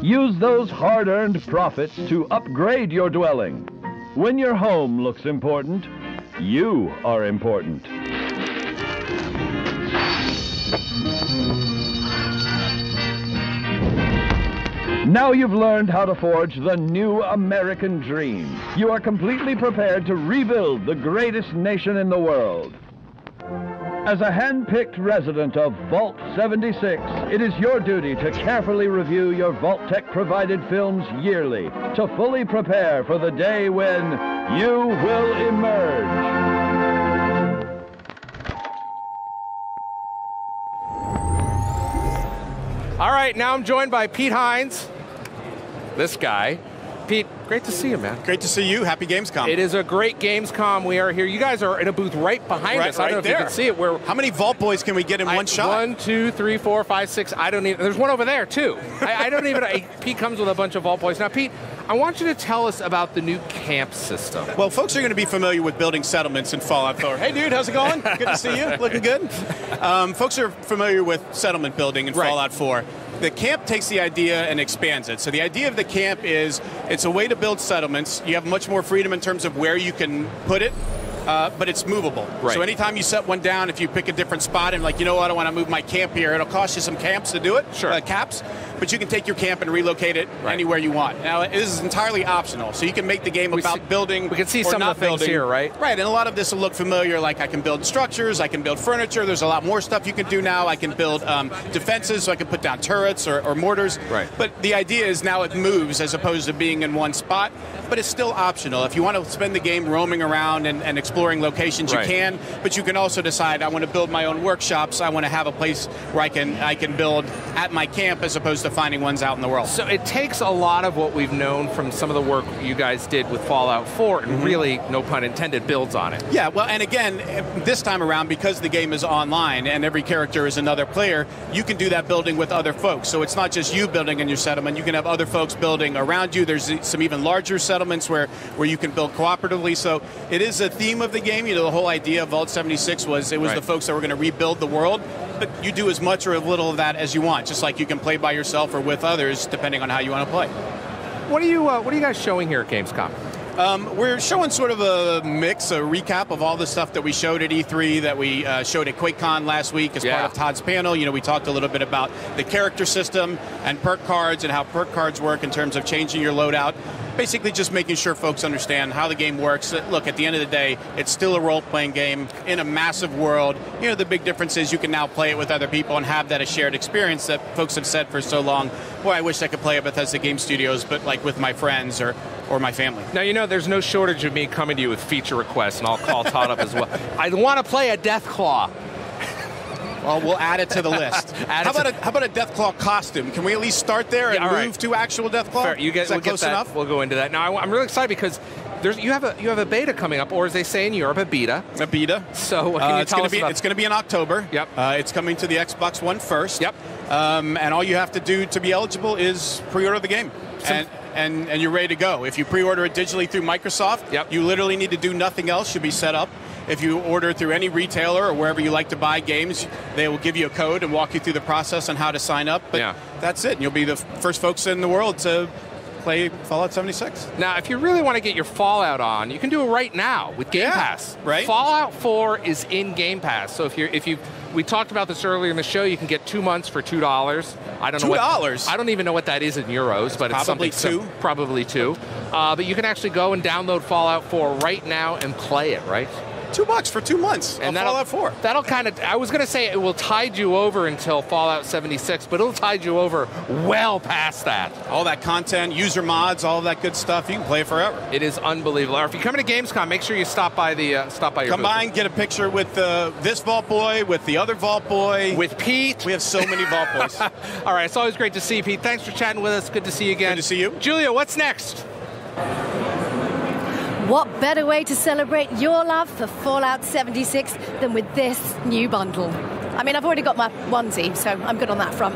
Use those hard-earned profits to upgrade your dwelling. When your home looks important, you are important. Now you've learned how to forge the new American dream. You are completely prepared to rebuild the greatest nation in the world. As a hand-picked resident of Vault 76, it is your duty to carefully review your Vault-Tec-provided films yearly to fully prepare for the day when you will emerge. All right, now I'm joined by Pete Hines, this guy, Pete, great to see you, man. Great to see you. Happy Gamescom. It is a great Gamescom. We are here. You guys are in a booth right behind us. I don't know if you can see it. How many Vault Boys can we get in one shot? 1, 2, 3, 4, 5, 6. I don't even. There's one over there too. I don't even. Pete comes with a bunch of Vault Boys. Now, Pete, I want you to tell us about the new camp system. Well, folks are going to be familiar with building settlements in Fallout 4. Hey, dude, how's it going? Good to see you. Looking good. Folks are familiar with settlement building in Fallout 4. The camp takes the idea and expands it. So the idea of the camp is it's a way to build settlements. You have much more freedom in terms of where you can put it. But it's movable. Right. So anytime you set one down, if you pick a different spot and like, you know what, I want to move my camp here, it'll cost you some camps to do it, caps, but you can take your camp and relocate it anywhere you want. Now, this is entirely optional, so you can make the game about building. We can see some of the things here, right? Right, and a lot of this will look familiar, like I can build structures, I can build furniture, there's a lot more stuff you can do now. I can build defenses, so I can put down turrets or mortars. Right. But the idea is now it moves as opposed to being in one spot, but it's still optional. If you want to spend the game roaming around and exploring locations, you can, but you can also decide, I want to build my own workshops, I want to have a place where I can build at my camp as opposed to finding ones out in the world. So it takes a lot of what we've known from some of the work you guys did with Fallout 4 and really, no pun intended, builds on it. Yeah, well, and again, this time around, because the game is online and every character is another player, you can do that building with other folks. So it's not just you building in your settlement, you can have other folks building around you. There's some even larger settlements where you can build cooperatively. So it is a theme of the game. You know, the whole idea of Vault 76 was the folks that were going to rebuild the world, but you do as much or as little of that as you want, just like you can play by yourself or with others, depending on how you want to play. What are you guys showing here at Gamescom? We're showing sort of a mix, a recap of all the stuff that we showed at E3, that we showed at QuakeCon last week as part of Todd's panel. You know, we talked a little bit about the character system and perk cards and how perk cards work in terms of changing your loadout. Basically just making sure folks understand how the game works. Look, at the end of the day, it's still a role-playing game in a massive world. You know, the big difference is you can now play it with other people and have that a shared experience that folks have said for so long, boy, I wish I could play at Bethesda Game Studios, but like with my friends or my family. Now, you know, there's no shortage of me coming to you with feature requests, and I'll call Todd up as well. I want to play a Deathclaw. Well, we'll add it to the list. How about a Deathclaw costume? Can we at least start there and move to actual Deathclaw? Fair. Is that close enough? We'll go into that. Now, I'm really excited because you have a beta coming up, or as they say in Europe, a beta. A beta. So what can you tell us about? It's going to be in October. Yep. It's coming to the Xbox One first. Yep. And all you have to do to be eligible is pre-order the game. And you're ready to go. If you pre-order it digitally through Microsoft, you literally need to do nothing else. You'll be set up. If you order through any retailer or wherever you like to buy games, they will give you a code and walk you through the process on how to sign up. But that's it. And you'll be the first folks in the world to play Fallout 76. Now, if you really want to get your Fallout on, you can do it right now with Game Pass. Right. Fallout 4 is in Game Pass. So we talked about this earlier in the show. You can get 2 months for $2. I don't know $2. I don't even know what that is in euros, but probably it's something. Probably two. But you can actually go and download Fallout 4 right now and play it. Right. $2 for 2 months and Fallout 4. That'll kind of, I was going to say it will tide you over until Fallout 76, but it'll tide you over well past that. All that content, user mods, all that good stuff, you can play it forever. It is unbelievable. Or if you come to Gamescom, make sure you stop by your Come by and get a picture with this Vault Boy, with the other Vault Boy. With Pete. We have so many Vault Boys. All right, it's always great to see you, Pete. Thanks for chatting with us. Good to see you again. Good to see you. Julia, what's next? What better way to celebrate your love for Fallout 76 than with this new bundle? I mean, I've already got my onesie, so I'm good on that front.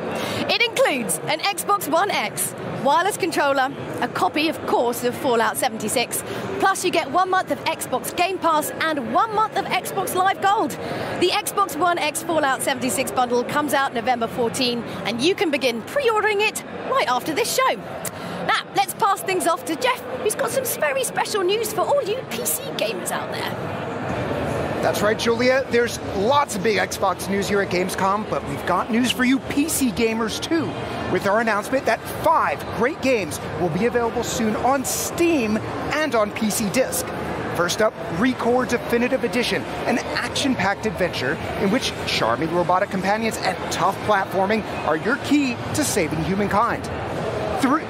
It includes an Xbox One X, wireless controller, a copy, of course, of Fallout 76, plus you get 1 month of Xbox Game Pass and 1 month of Xbox Live Gold. The Xbox One X Fallout 76 bundle comes out November 14, and you can begin pre-ordering it right after this show. Now, let's pass things off to Jeff, who's got some very special news for all you PC gamers out there. That's right, Julia. There's lots of big Xbox news here at Gamescom, but we've got news for you PC gamers too, with our announcement that 5 great games will be available soon on Steam and on PC Disc. First up, Recore Definitive Edition, an action-packed adventure in which charming robotic companions and tough platforming are your key to saving humankind.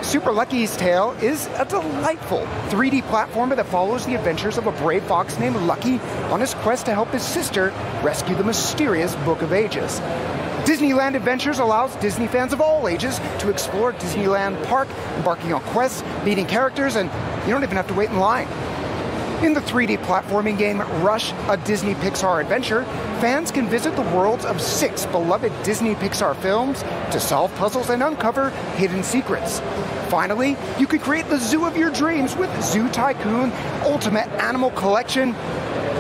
Super Lucky's Tale is a delightful 3D platformer that follows the adventures of a brave fox named Lucky on his quest to help his sister rescue the mysterious Book of Ages. Disneyland Adventures allows Disney fans of all ages to explore Disneyland Park, embarking on quests, meeting characters, and you don't even have to wait in line. In the 3D platforming game Rush, a Disney Pixar adventure, fans can visit the worlds of 6 beloved Disney Pixar films to solve puzzles and uncover hidden secrets. Finally, you can create the zoo of your dreams with Zoo Tycoon Ultimate Animal Collection.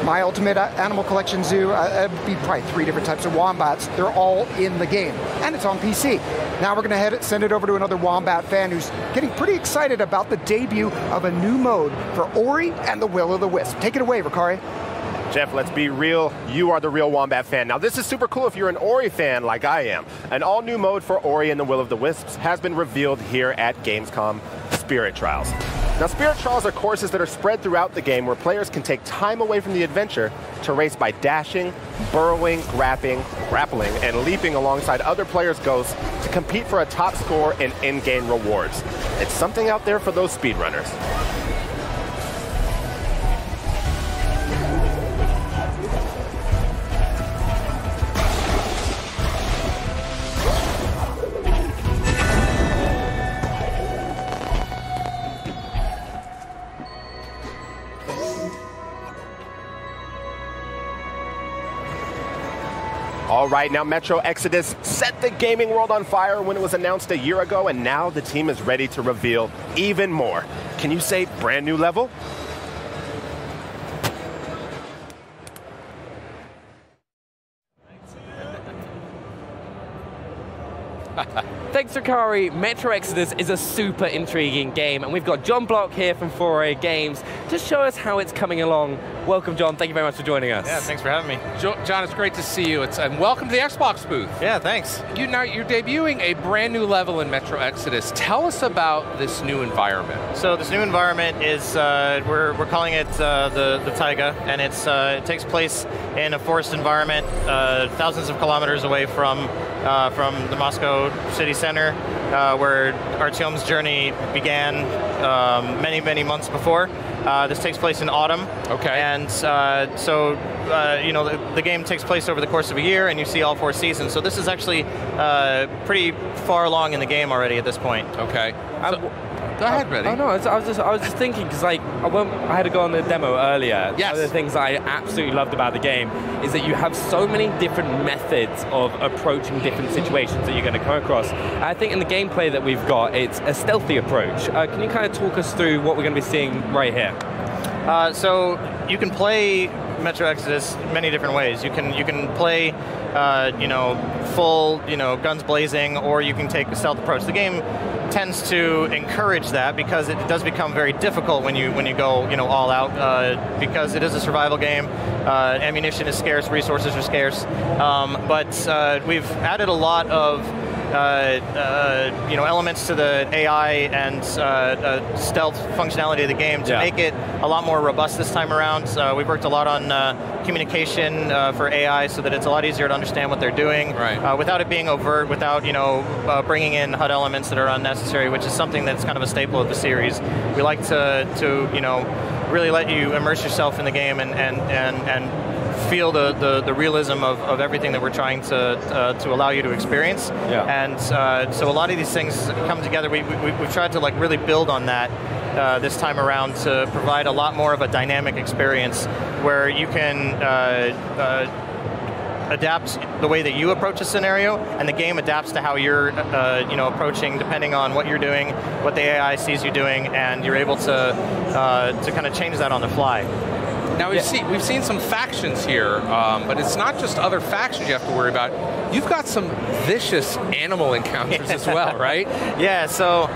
My Ultimate Animal Collection Zoo would be probably 3 different types of wombats. They're all in the game, and it's on PC. Now we're going to send it over to another Wombat fan who's getting pretty excited about the debut of a new mode for Ori and the Will of the Wisp. Take it away, Ricari. Jeff, let's be real. You are the real Wombat fan. Now, this is super cool if you're an Ori fan like I am. An all-new mode for Ori and the Will of the Wisps has been revealed here at Gamescom, Spirit Trials. Now, Spirit Trials are courses that are spread throughout the game where players can take time away from the adventure to race by dashing, burrowing, grappling, and leaping alongside other players' ghosts to compete for a top score and in-game rewards. It's something out there for those speedrunners. All right, now Metro Exodus set the gaming world on fire when it was announced a year ago, and now the team is ready to reveal even more. Can you say brand new level? Thanks, Ricari. Metro Exodus is a super intriguing game, and we've got John Block here from 4A Games to show us how it's coming along. Welcome, John. Thank you very much for joining us. Yeah, thanks for having me. John, it's great to see you. And welcome to the Xbox booth. Yeah, thanks. You're debuting a brand new level in Metro Exodus. Tell us about this new environment. So this new environment is, we're calling it the Taiga, and it takes place in a forest environment thousands of kilometers away from the Moscow city center, where Artyom's journey began many, many months before. This takes place in autumn. Okay. And the game takes place over the course of a year, and you see all 4 seasons. So this is actually pretty far along in the game already at this point. Okay. Go ahead, Reddy. Oh no, I was just thinking because I had to go on the demo earlier. Yes. One of the things I absolutely loved about the game is that you have so many different methods of approaching different situations that you're going to come across. I think in the gameplay that we've got, it's a stealthy approach. Can you kind of talk us through what we're going to be seeing right here? So you can play Metro Exodus many different ways. You can play, full, guns blazing, or you can take a stealth approach. The game tends to encourage that because it does become very difficult when you go all out because it is a survival game. Ammunition is scarce, resources are scarce, but we've added a lot of elements to the AI and stealth functionality of the game to make it a lot more robust this time around. We've worked a lot on communication for AI so that it's a lot easier to understand what they're doing without it being overt, without bringing in HUD elements that are unnecessary, which is something that's kind of a staple of the series. We like to really let you immerse yourself in the game and feel the realism of everything that we're trying to allow you to experience. Yeah. And so a lot of these things come together. We've tried to really build on that this time around to provide a lot more of a dynamic experience where you can adapt the way that you approach a scenario, and the game adapts to how you're approaching depending on what you're doing, what the AI sees you doing, and you're able to kind of change that on the fly. Now, we've seen some factions here, but it's not just other factions you have to worry about. You've got some vicious animal encounters as well, right? Yeah, so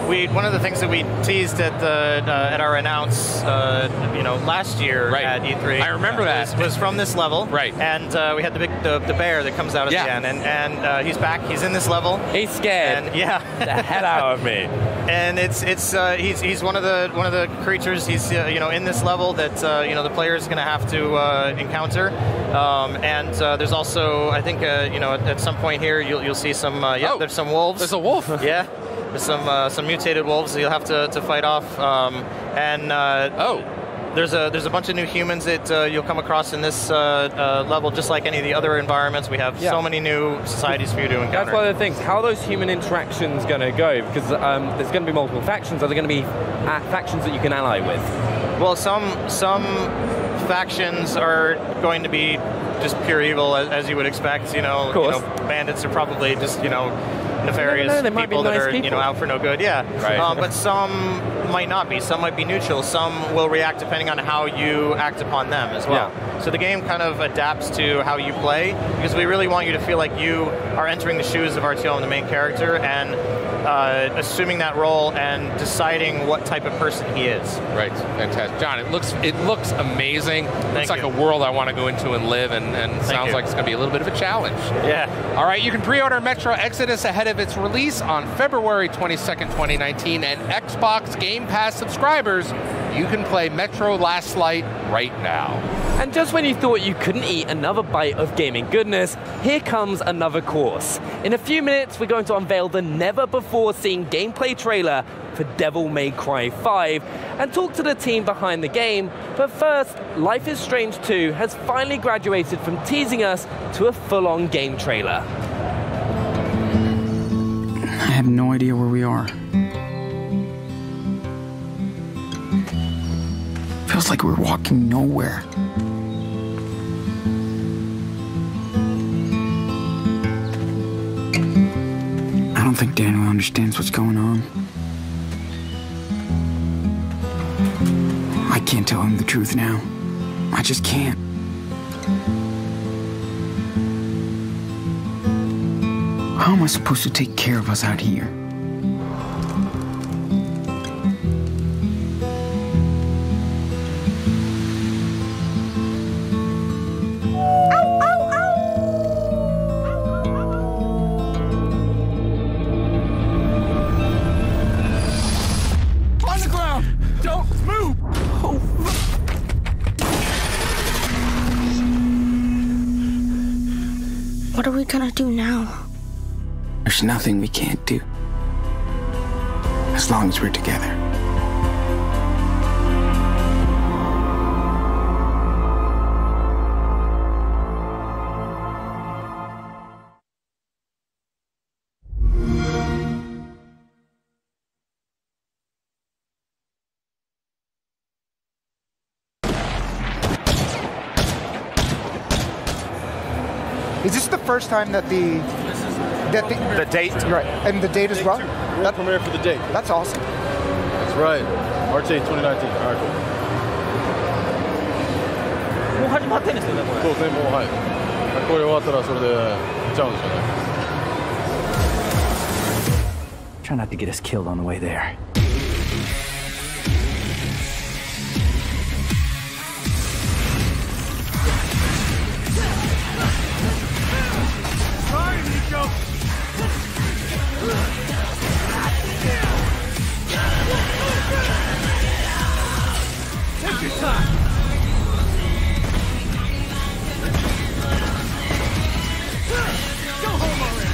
one of the things that we teased at our announce, last year at E3. I remember that was from this level, right? And we had the bear that comes out at the end, and he's back. He's in this level. He's scared. And, yeah, the hell out of me. And he's one of the creatures. He's in this level that the player is going to have to encounter. And there's also, I think, at some point here you'll see some. There's some wolves. There's a wolf. Yeah. There's some mutated wolves that you'll have to fight off. There's a bunch of new humans that you'll come across in this level, just like any of the other environments. We have so many new societies for you to encounter. That's one of the things. How are those human interactions going to go? Because there's going to be multiple factions. Are there going to be factions that you can ally with? Well, some factions are going to be just pure evil, as you would expect. Bandits are probably just nefarious people that are out for no good. Yeah, right. But some might not be. Some might be neutral. Some will react depending on how you act upon them as well. Yeah. So the game kind of adapts to how you play, because we really want you to feel like you are entering the shoes of RTL, the main character, and assuming that role and deciding what type of person he is. Right, fantastic. John, it looks amazing. It's like a world I want to go into and live, and sounds like it's going to be a little bit of a challenge. Yeah. All right, you can pre-order Metro Exodus ahead of its release on February 22nd, 2019, and Xbox Game Pass subscribers, you can play Metro Last Light right now. And just when you thought you couldn't eat another bite of gaming goodness, here comes another course. In a few minutes, we're going to unveil the never-before-seen gameplay trailer for Devil May Cry 5 and talk to the team behind the game. But first, Life is Strange 2 has finally graduated from teasing us to a full-on game trailer. I have no idea where we are. Feels like we're walking nowhere. I don't think Daniel understands what's going on. I can't tell him the truth now. I just can't. How am I supposed to take care of us out here? What are we gonna do now? There's nothing we can't do. As long as we're together. Is this the first time that the date? Right, and the date as well? That premiere for the date. That's awesome. That's right. March 8, 2019. All right, cool. もう始まってんですよね、これ。そうですね、もうはい。これ終わったらそれで行っちゃうんですよね。Try not to get us killed on the way there. Take your time. Go home already.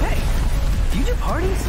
Hey, do you do parties?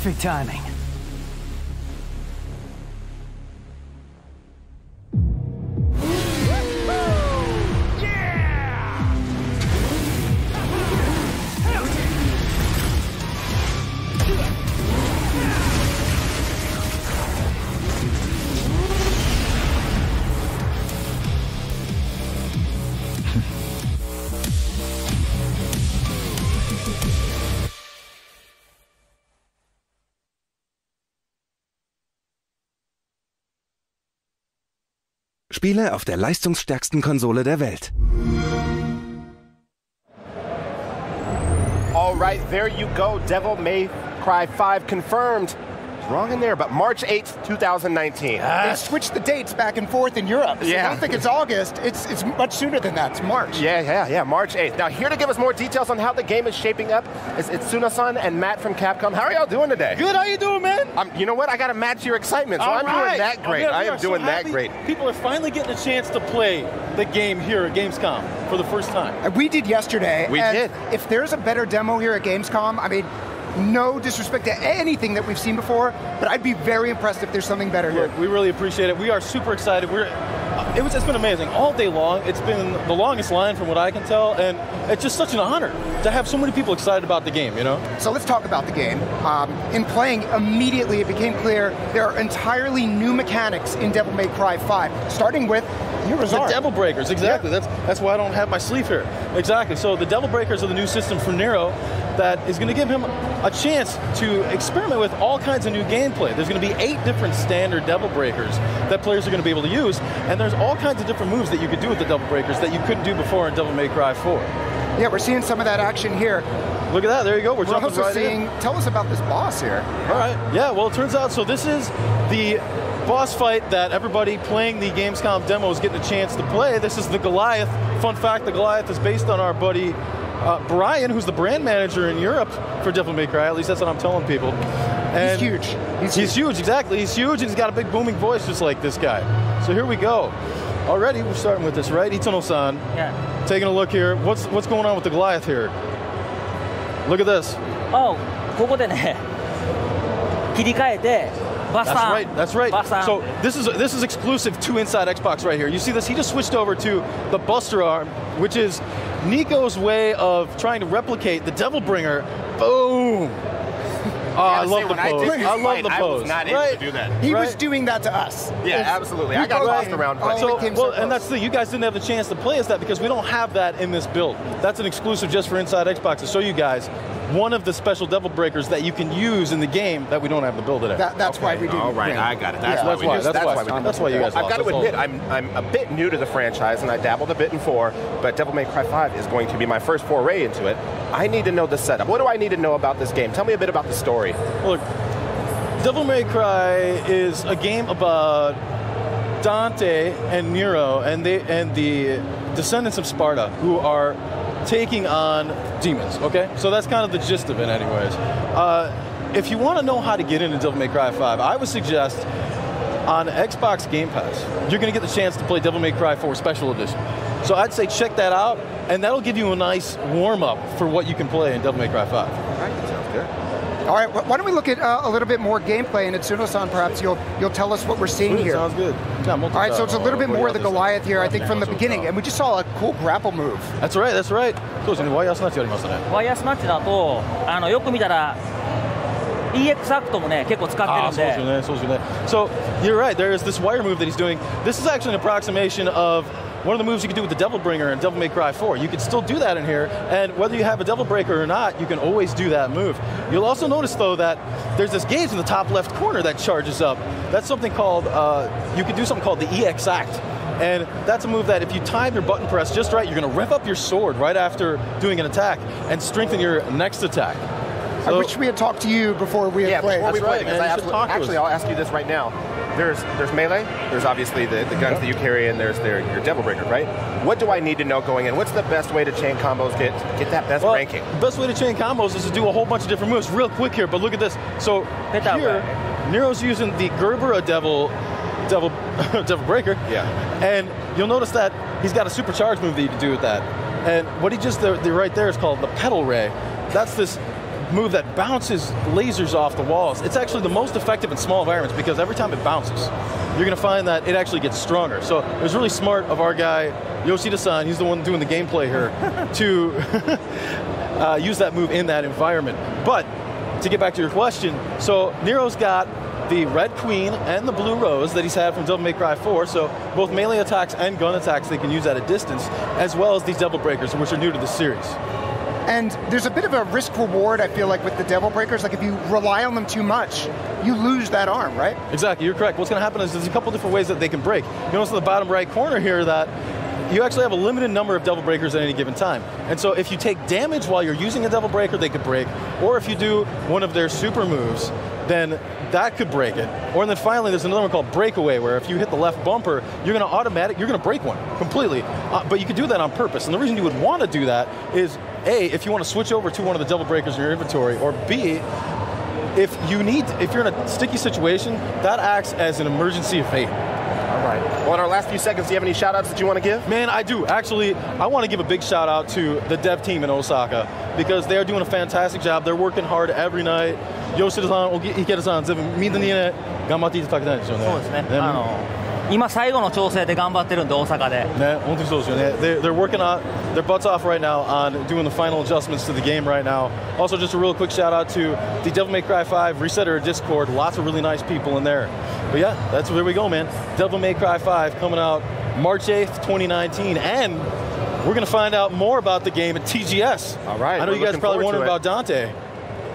Perfect timing. Spiele auf der leistungsstärksten Konsole der Welt. All right, there you go. Devil May Cry 5 confirmed. Wrong in there, but March 8th, 2019. They switched the dates back and forth in Europe. So I don't think it's August. It's much sooner than that. It's March. Yeah, March 8th. Now, here to give us more details on how the game is shaping up is Tsuna-san and Matt from Capcom. How are y'all doing today? Good, how you doing, man? You know what? I got to match your excitement, so I'm doing that great. I am doing that great. People are finally getting a chance to play the game here at Gamescom for the first time. We did yesterday. We did. If there's a better demo here at Gamescom, I mean, no disrespect to anything that we've seen before, but I'd be very impressed if there's something better here. We really appreciate it. We are super excited. It's been amazing all day long. It's been the longest line from what I can tell, and it's just such an honor to have so many people excited about the game, you know? So let's talk about the game. In playing, immediately it became clear there are entirely new mechanics in Devil May Cry 5, starting with the Devil Breakers, exactly. Yeah. That's why I don't have my sleeve here. Exactly. So the Devil Breakers are the new system for Nero that is going to give him a chance to experiment with all kinds of new gameplay. There's going to be 8 different standard Devil Breakers that players are going to be able to use, and there's all kinds of different moves that you could do with the Devil Breakers that you couldn't do before in Devil May Cry 4. Yeah, we're seeing some of that action here. Look at that, there you go, we're jumping also right seeing, in. Tell us about this boss here. All right, yeah, well it turns out, so this is the boss fight that everybody playing the Gamescom demo is getting a chance to play. This is the Goliath. Fun fact, the Goliath is based on our buddy Brian, who's the brand manager in Europe for Devil May Cry, at least that's what I'm telling people. And he's huge. He's huge, exactly. He's huge and he's got a big booming voice just like this guy. So here we go. Already we're starting with this, right? Itano-san. Yeah. Taking a look here. What's going on with the Goliath here? Look at this. Oh, ここでね、切り替えて That's right. So this is exclusive to Inside Xbox right here. You see this? He just switched over to the Buster Arm, which is Nico's way of trying to replicate the Devil Bringer. Boom! Oh, I love the pose. I love the pose. I was not able to do that. He was doing that to us. Yeah, absolutely. I got lost around. And that's the thing. You guys didn't have the chance to play as that because we don't have that in this build. That's an exclusive just for Inside Xbox to show you guys one of the special Devil Breakers that you can use in the game that we don't have the build today. That's why we do. All right, I got it. That's why you guys. I've got to admit, I'm a bit new to the franchise, and I dabbled a bit in 4, but Devil May Cry 5 is going to be my first foray into it. I need to know the setup. What do I need to know about this game? Tell me a bit about the story. Look, Devil May Cry is a game about Dante and Nero and the descendants of Sparta who are taking on demons, okay? So that's kind of the gist of it anyways. If you want to know how to get into Devil May Cry 5, I would suggest on Xbox Game Pass, you're going to get the chance to play Devil May Cry 4 Special Edition. So I'd say check that out, and that'll give you a nice warm-up for what you can play in Devil May Cry 5. All right, sounds good. All right, why don't we look at a little bit more gameplay, and Itsuno-san, perhaps you'll tell us what we're seeing here. Sounds good. All right, so it's a little bit more of the Goliath here, I think, from the beginning, and we just saw a cool grapple move. That's right, that's right. そうですね、ワイヤースナッチやりましたね。ワイヤースナッチだと、よく見たら EX アクトもね、結構使ってるんで。そうですね。So you're right. There is this wire move that he's doing. This is actually an approximation of one of the moves you can do with the Devil Bringer in Devil May Cry 4. You can still do that in here, and whether you have a Devil Breaker or not, you can always do that move. You'll also notice, though, that there's this gauge in the top left corner that charges up. That's something called, you can do something called the EX Act. And that's a move that if you time your button press just right, you're going to rev up your sword right after doing an attack and strengthen your next attack. So, I wish we had talked to you before we had played. Before we played, actually, I'll ask you this right now. There's melee, there's obviously the guns that you carry, and there's your Devil Breaker, right? What do I need to know going in? What's the best way to chain combos, get that best ranking? The best way to chain combos is to do a whole bunch of different moves. Real quick here, but look at this. So here, Nero's using the Gerbera Devil Breaker. Yeah. And you'll notice that he's got a supercharged move that you can do with that. And what he just did right there is called the Pedal Ray. That's this move that bounces lasers off the walls. It's actually the most effective in small environments because every time it bounces, you're going to find that it actually gets stronger. So it was really smart of our guy, Yoshida-san, he's the one doing the gameplay here, to use that move in that environment. But to get back to your question, so Nero's got the Red Queen and the Blue Rose that he's had from Devil May Cry 4, so both melee attacks and gun attacks they can use at a distance, as well as these Devil Breakers, which are new to the series. And there's a bit of a risk-reward, I feel like, with the Devil Breakers. Like, if you rely on them too much, you lose that arm, right? Exactly, you're correct. What's going to happen is there's a couple different ways that they can break. You notice in the bottom right corner here that you actually have a limited number of Devil Breakers at any given time. And so if you take damage while you're using a Devil Breaker, they could break. Or if you do one of their super moves, then that could break it. Or then finally, there's another one called Breakaway, where if you hit the left bumper, you're going to break one completely. But you could do that on purpose. And the reason you would want to do that is, A, if you want to switch over to one of the Devil Breakers in your inventory, or B, if you're in a sticky situation, that acts as an emergency evade. All right. Well, in our last few seconds, do you have any shout-outs that you want to give? Man, I do. Actually, I want to give a big shout-out to the dev team in Osaka, because they're doing a fantastic job. They're working hard every night. Yoshida-san, Ikeda-san, みんなにね、頑張っていただきたいですよね。そうですね。今最後の調整で頑張ってるんで、大阪で。ね、本当にそうですよね。They're working on their butts off right now on doing the final adjustments to the game right now. Also, just a real quick shout out to the Devil May Cry 5 Resetter Discord. Lots of really nice people in there. But yeah, that's where we go, man. Devil May Cry 5 coming out March 8th, 2019, and we're going to find out more about the game at TGS. All right. I know you guys are probably wondering about Dante.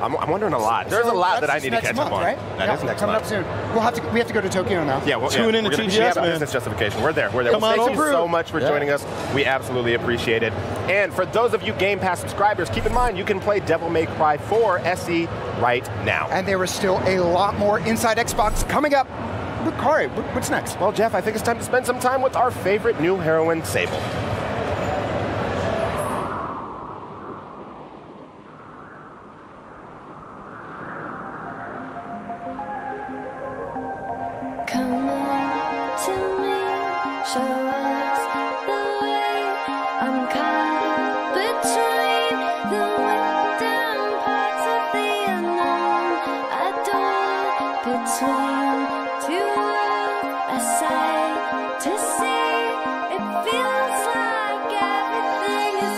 I'm wondering a lot. There's a lot that I need to catch up on. Right? That is next coming month. up soon. We have to go to Tokyo now. Yeah, Tune in to TGS, we have a man. business justification. We're there. Come on Thank you over. so much for joining us. We absolutely appreciate it. And for those of you Game Pass subscribers, keep in mind you can play Devil May Cry 4 SE right now. And there is still a lot more Inside Xbox coming up. Kari, what's next? Well, Jeff, I think it's time to spend some time with our favorite new heroine, Sable. Come on to me, show us the way. I'm caught between the wind and parts of the unknown. I don't between two worlds, a sight to see. It feels like everything is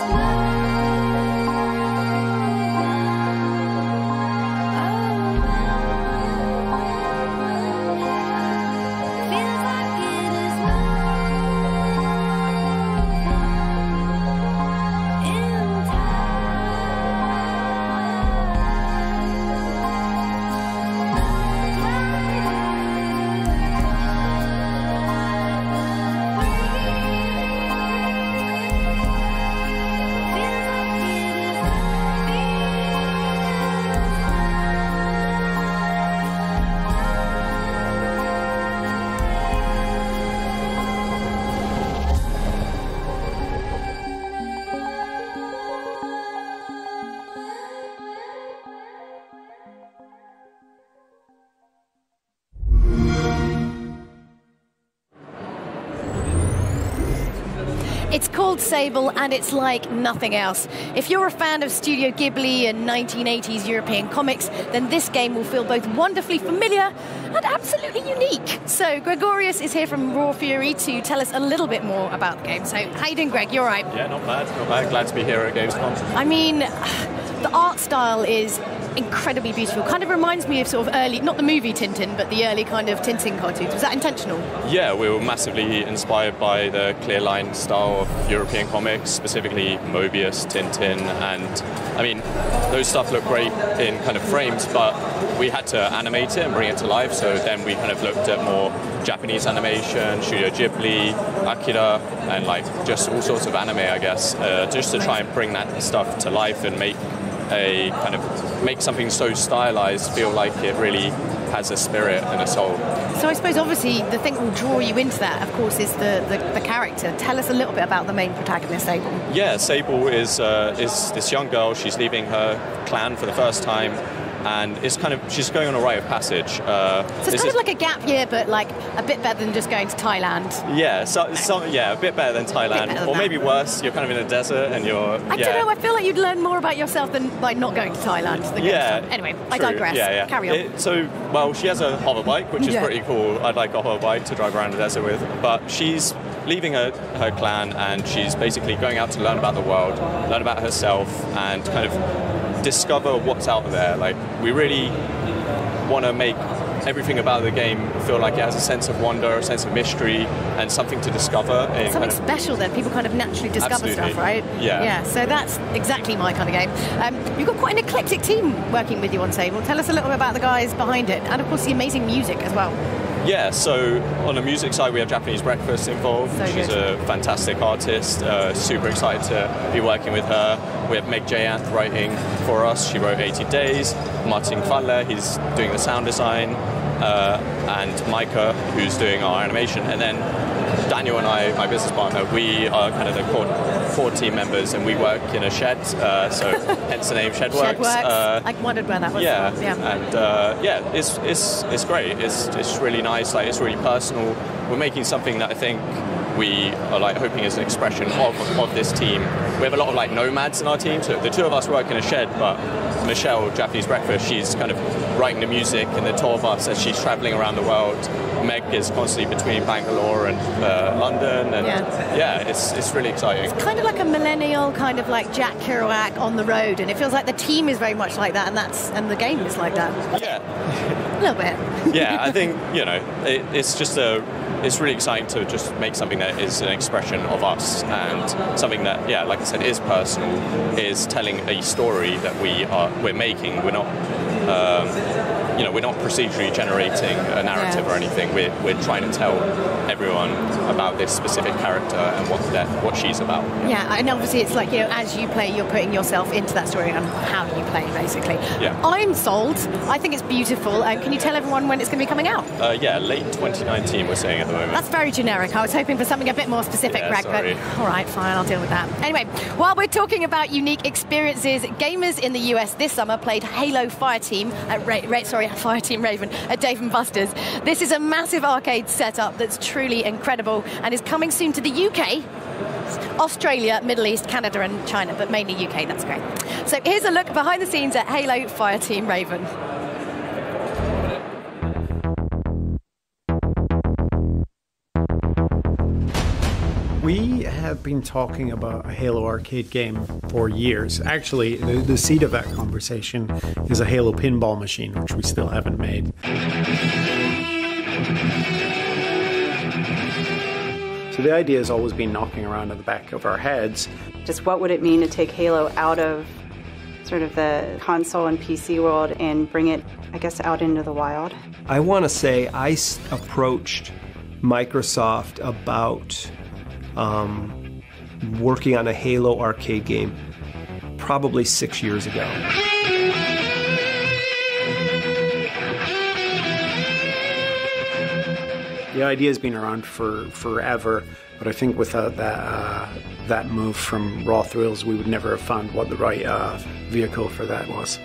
It's called Sable, and it's like nothing else. If you're a fan of Studio Ghibli and 1980s European comics, then this game will feel both wonderfully familiar and absolutely unique. So Gregorius is here from Raw Fury to tell us a little bit more about the game. So how you doing, Greg? You all right? Yeah, not bad, not bad. Glad to be here at Gamescom. I mean, the art style is incredibly beautiful. Kind of reminds me of sort of early, not the movie Tintin, but the early kind of Tintin cartoons. Was that intentional? Yeah, we were massively inspired by the clear line style of European comics, specifically Mobius, Tintin, and I mean, those stuff look great in kind of frames, but we had to animate it and bring it to life, so then we kind of looked at more Japanese animation, Studio Ghibli, Akira, and like just all sorts of anime, I guess, just to try and bring that stuff to life and make something so stylized feel like it really has a spirit and a soul. So I suppose obviously the thing that will draw you into that, of course, is the character. Tell us a little bit about the main protagonist, Sable. Yeah, Sable is this young girl. She's leaving her clan for the first time, and it's kind of, she's going on a rite of passage. So it's kind of like a gap year, but like a bit better than just going to Thailand. Yeah, yeah, a bit better than Thailand, or maybe worse. You're kind of in a desert and you're. I don't know. I feel like you'd learn more about yourself than by not going to Thailand. Yeah. Anyway, True. I digress. Yeah. Carry on. Well, she has a hover bike, which is pretty cool. I'd like a hover bike to drive around the desert with, but she's leaving her clan and she's basically going out to learn about the world, learn about herself, and kind of discover what's out there. Like, we really want to make everything about the game feel like it has a sense of wonder, a sense of mystery, and something to discover. Something special then. People kind of naturally discover stuff, right? Yeah. Yeah, so that's exactly my kind of game. You've got quite an eclectic team working with you on Sable. Tell us a little bit about the guys behind it, and of course the amazing music as well. Yeah, so on the music side, we have Japanese Breakfast involved. She's a fantastic artist. Super excited to be working with her. We have Meg Jayanth writing for us. She wrote 80 Days. Martin Falle, he's doing the sound design. And Micah, who's doing our animation. And then Daniel and I, my business partner, we are kind of the core team members, and we work in a shed, so hence the name ShedWorks. ShedWorks. I wondered where that was. Yeah, and it's great. It's really nice. Like, it's really personal. We're making something that I think we are like hoping is an expression of this team. We have a lot of like nomads in our team, so the two of us work in a shed, but Michelle, Japanese Breakfast, she's kind of writing the music, and the two of us as she's traveling around the world. Meg is constantly between Bangalore and London, and it's really exciting. It's kind of like a millennial kind of like Jack Kerouac on the road, and it feels like the team is very much like that, and the game is like that. Yeah, a little bit. Yeah, I think it's really exciting to just make something that is an expression of us, and something that, like I said, is personal, is telling a story that we're making. We're not, we're not procedurally generating a narrative or anything. We're trying to tell everyone about this specific character and what she's about. Yeah, and obviously it's like, as you play, you're putting yourself into that story and how you play, basically. Yeah. I'm sold. I think it's beautiful. Can you tell everyone when it's going to be coming out? Late 2019 we're saying at the moment. That's very generic. I was hoping for something a bit more specific, Greg, sorry. but all right, fine, I'll deal with that. Anyway, while we're talking about unique experiences, gamers in the US this summer played Halo Fireteam Raven at Dave & Buster's. This is a massive arcade setup that's truly incredible and is coming soon to the UK, Australia, Middle East, Canada and China, but mainly UK. That's great. So here's a look behind the scenes at Halo Fireteam Raven. We have been talking about a Halo arcade game for years. Actually, the seed of that conversation is a Halo pinball machine, which we still haven't made. So the idea has always been knocking around at the back of our heads. Just what would it mean to take Halo out of sort of the console and PC world and bring it, I guess, out into the wild? I want to say I approached Microsoft about working on a Halo arcade game probably 6 years ago. The idea has been around for forever, but I think without that move from Raw Thrills, we would never have found what the right vehicle for that was.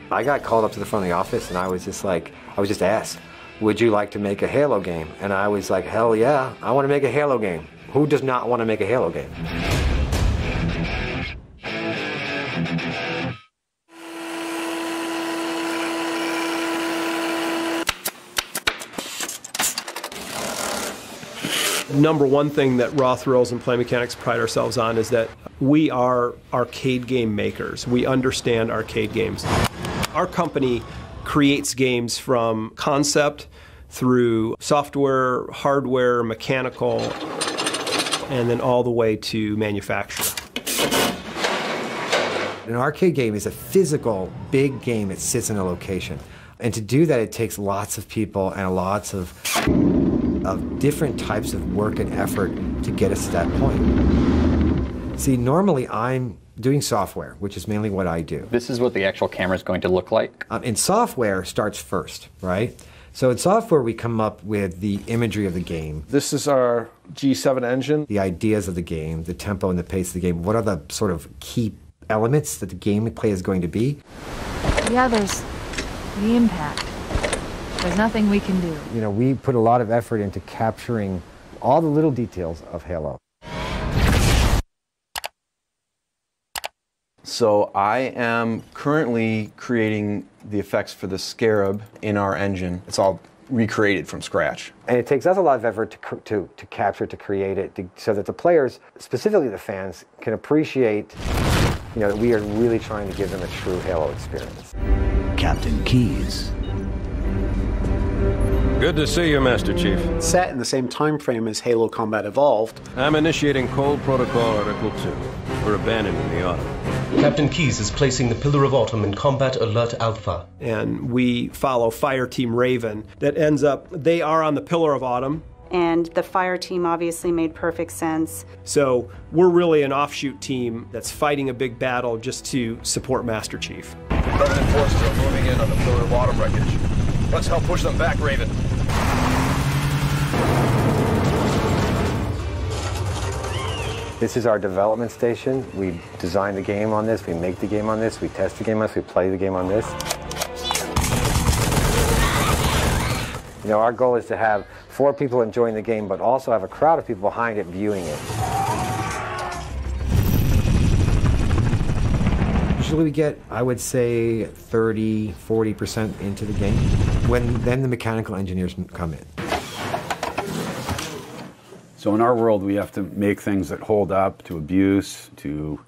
I got called up to the front of the office, and I was just asked, would you like to make a Halo game? And I was like, hell yeah, I want to make a Halo game. Who does not want to make a Halo game? Number one thing that Raw Thrills and Play Mechanics pride ourselves on is that we are arcade game makers. We understand arcade games. Our company creates games from concept through software, hardware, mechanical, and then all the way to manufacture. An arcade game is a physical, big game that sits in a location. And to do that, it takes lots of people and lots of different types of work and effort to get us to that point. See, normally I'm doing software, which is mainly what I do. This is what the actual camera is going to look like? In software starts first, right? So in software, we come up with the imagery of the game. This is our G7 engine. The ideas of the game, the tempo and the pace of the game. What are the sort of key elements that the gameplay is going to be. Yeah, there's the impact. There's nothing we can do. You know, we put a lot of effort into capturing all the little details of Halo. So I am currently creating the effects for the Scarab in our engine. It's all recreated from scratch. And it takes us a lot of effort to capture, to create it, so that the players, specifically the fans, can appreciate, you know, that we are really trying to give them a true Halo experience. Captain Keyes. Good to see you, Master Chief. Set in the same time frame as Halo Combat Evolved. I'm initiating Cold Protocol Article 2. We're abandoning the Autumn. Captain Keyes is placing the Pillar of Autumn in Combat Alert Alpha. And we follow Fire Team Raven. That ends up, they are on the Pillar of Autumn. And the fire team obviously made perfect sense. So we're really an offshoot team that's fighting a big battle just to support Master Chief. Covenant forces are moving in on the Pillar of Autumn wreckage. Let's help push them back, Raven. This is our development station. We design the game on this, we make the game on this, we test the game on this, we play the game on this. You know, our goal is to have 4 people enjoying the game, but also have a crowd of people behind it viewing it. Usually we get, I would say, 30, 40% into the game. Then the mechanical engineers come in. So in our world, we have to make things that hold up to abuse, to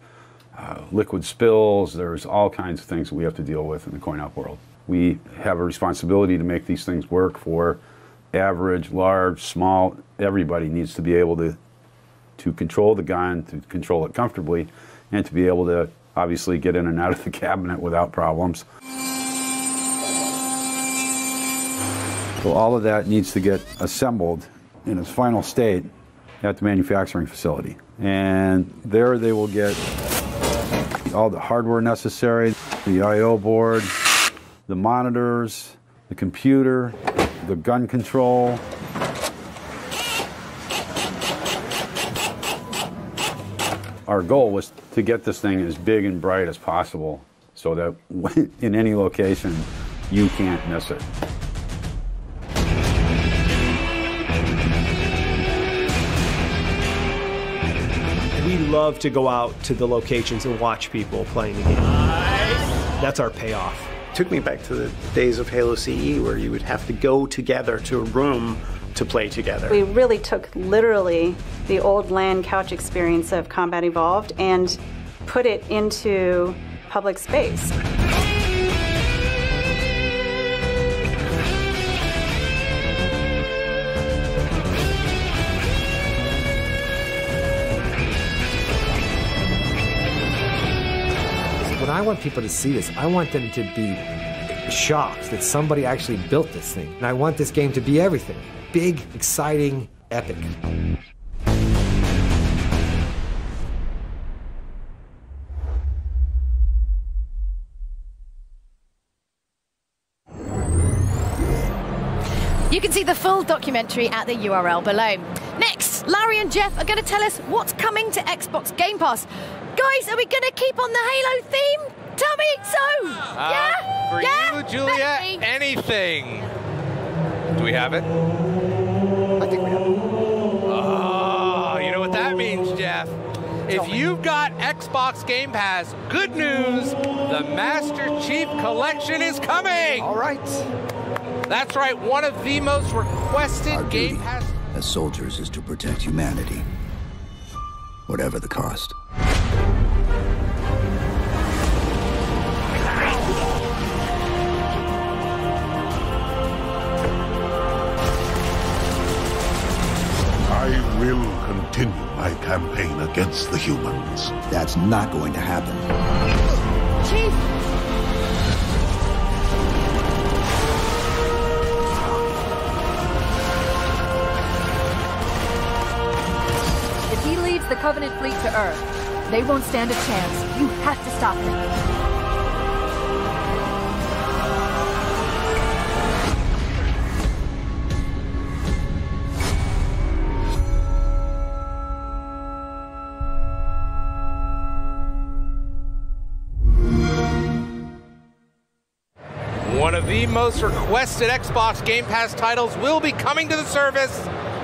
liquid spills. There's all kinds of things that we have to deal with in the coin-op world. We have a responsibility to make these things work for average, large, small. Everybody needs to be able to control the gun, to control it comfortably, and to be able to obviously get in and out of the cabinet without problems. So all of that needs to get assembled in its final state at the manufacturing facility. And there they will get all the hardware necessary, the I/O board, the monitors, the computer, the gun control. Our goal was to get this thing as big and bright as possible so that in any location you can't miss it. We love to go out to the locations and watch people playing the game. That's our payoff. Took me back to the days of Halo CE where you would have to go together to a room to play together. We really took literally the old LAN couch experience of Combat Evolved and put it into public space. When I want people to see this, I want them to be shocked that somebody actually built this thing. And I want this game to be everything. Big, exciting, epic. You can see the full documentary at the URL below. Next, Larry and Jeff are going to tell us what's coming to Xbox Game Pass. Guys, are we going to keep on the Halo theme? Tell me so. Yeah? For yeah? you, Juliet, anything. Do we have it? I think we have it. Oh, you know what that means, Jeff? If you've got Xbox Game Pass, good news, the Master Chief Collection is coming. All right. That's right, one of the most requested Game Pass. As soldiers is to protect humanity, whatever the cost. I will continue my campaign against the humans. That's not going to happen. Chief! If he leads the Covenant fleet to Earth, they won't stand a chance. You have to stop him. One of the most requested Xbox Game Pass titles will be coming to the service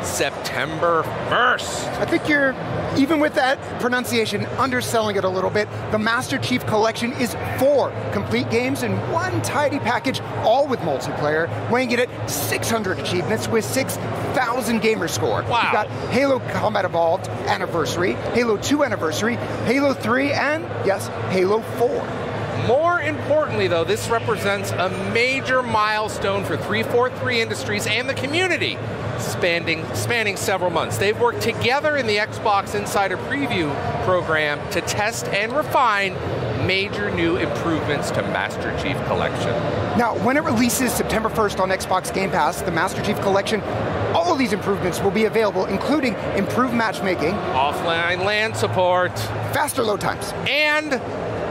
September 1st. I think you're, even with that pronunciation, underselling it a little bit. The Master Chief Collection is 4 complete games in one tidy package, all with multiplayer, weighing it at 600 achievements with 6,000 gamer score. Wow. You've got Halo Combat Evolved Anniversary, Halo 2 Anniversary, Halo 3, and yes, Halo 4. More importantly, though, this represents a major milestone for 343 Industries and the community, spanning several months. They've worked together in the Xbox Insider Preview program to test and refine major new improvements to Master Chief Collection. Now, when it releases September 1st on Xbox Game Pass, the Master Chief Collection, all of these improvements will be available, including improved matchmaking, offline LAN support, faster load times, and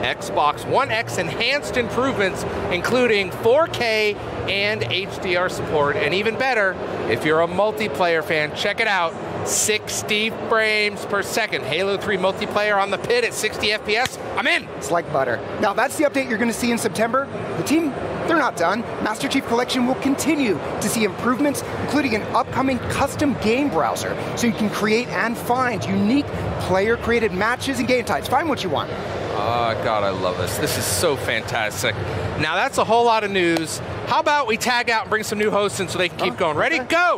Xbox One X enhanced improvements, including 4K and HDR support, and even better, if you're a multiplayer fan, check it out, 60 frames per second. Halo 3 multiplayer on the pit at 60 FPS, I'm in. It's like butter. Now, that's the update you're going to see in September. The team, they're not done. Master Chief Collection will continue to see improvements, including an upcoming custom game browser, so you can create and find unique player-created matches and game types. Find what you want. Oh, God, I love this. This is so fantastic. Now, that's a whole lot of news. How about we tag out and bring some new hosts in so they can keep going? Ready? Go!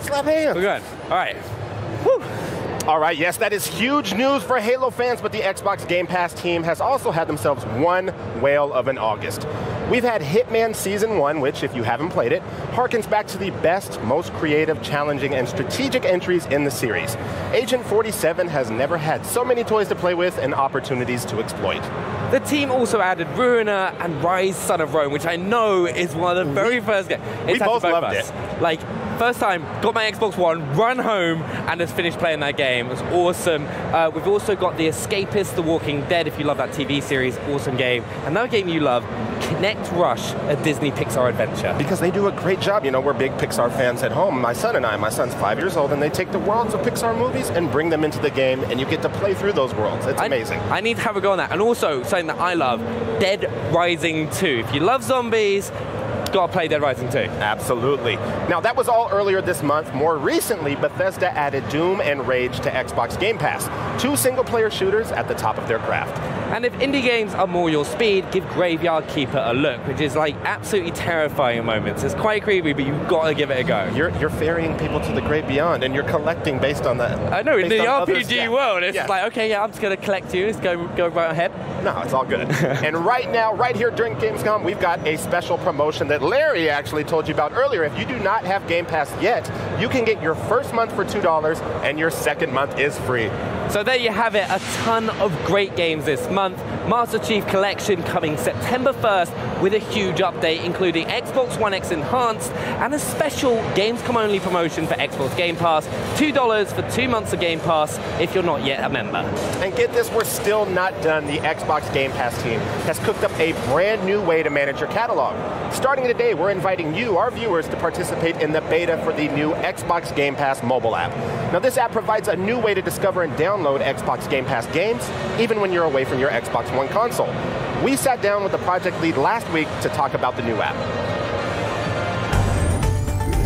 Slap hands. We're good. All right. Whew. All right, yes, that is huge news for Halo fans, but the Xbox Game Pass team has also had themselves one whale of an August. We've had Hitman Season 1, which, if you haven't played it, harkens back to the best, most creative, challenging, and strategic entries in the series. Agent 47 has never had so many toys to play with and opportunities to exploit. The team also added Ruiner and Rise Son of Rome, which I know is one of the very first games. We both loved it. Like, first time, got my Xbox One, run home, and just finished playing that game. It was awesome. We've also got The Escapist, The Walking Dead, if you love that TV series, awesome game. Another game you love, Connect Rush, a Disney Pixar adventure. Because they do a great job. You know, we're big Pixar fans at home. My son and I, my son's 5 years old, and they take the worlds of Pixar movies and bring them into the game, and you get to play through those worlds. It's amazing. I need to have a go on that. And also, something that I love, Dead Rising 2. If you love zombies, gotta play Dead Rising 2. Absolutely. Now, that was all earlier this month. More recently, Bethesda added Doom and Rage to Xbox Game Pass, 2 single-player shooters at the top of their craft. And if indie games are more your speed, give Graveyard Keeper a look, which is like absolutely terrifying at moments. It's quite creepy, but you've got to give it a go. You're ferrying people to the great beyond, and you're collecting based on that. I know, in the RPG world, it's like, okay, yeah, I'm just going to collect you. Let's go right ahead. No, it's all good. And right now, right here during Gamescom, we've got a special promotion that Larry actually told you about earlier. If you do not have Game Pass yet, you can get your first month for $2, and your second month is free. So there you have it, a ton of great games this month. Master Chief Collection coming September 1st with a huge update, including Xbox One X Enhanced and a special Gamescom-only promotion for Xbox Game Pass, $2 for 2 months of Game Pass if you're not yet a member. And get this, we're still not done. The Xbox Game Pass team has cooked up a brand new way to manage your catalog. Starting today, we're inviting you, our viewers, to participate in the beta for the new Xbox Game Pass mobile app. Now, this app provides a new way to discover and download Xbox Game Pass games, even when you're away from your Xbox One console. We sat down with the project lead last week to talk about the new app.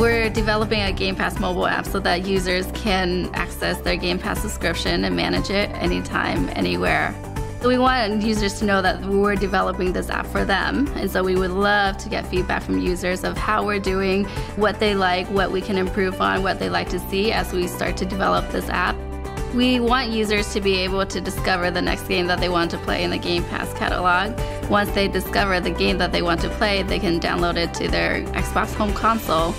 We're developing a Game Pass mobile app so that users can access their Game Pass subscription and manage it anytime, anywhere. So we want users to know that we're developing this app for them, and so we would love to get feedback from users of how we're doing, what they like, what we can improve on, what they like to see as we start to develop this app. We want users to be able to discover the next game that they want to play in the Game Pass catalog. Once they discover the game that they want to play, they can download it to their Xbox home console.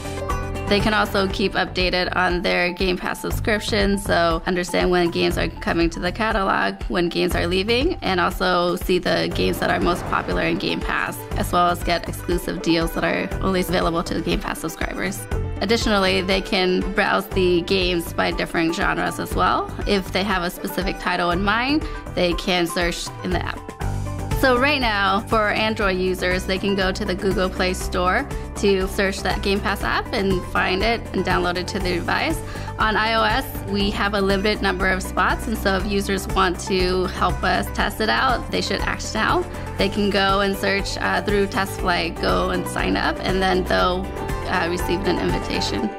They can also keep updated on their Game Pass subscription, so understand when games are coming to the catalog, when games are leaving, and also see the games that are most popular in Game Pass, as well as get exclusive deals that are only available to the Game Pass subscribers. Additionally, they can browse the games by different genres as well. If they have a specific title in mind, they can search in the app. So right now, for Android users, they can go to the Google Play Store to search that Game Pass app and find it and download it to their device. On iOS, we have a limited number of spots, and so if users want to help us test it out, they should act now. They can go and search through TestFlight, go and sign up, and then they'll receive an invitation.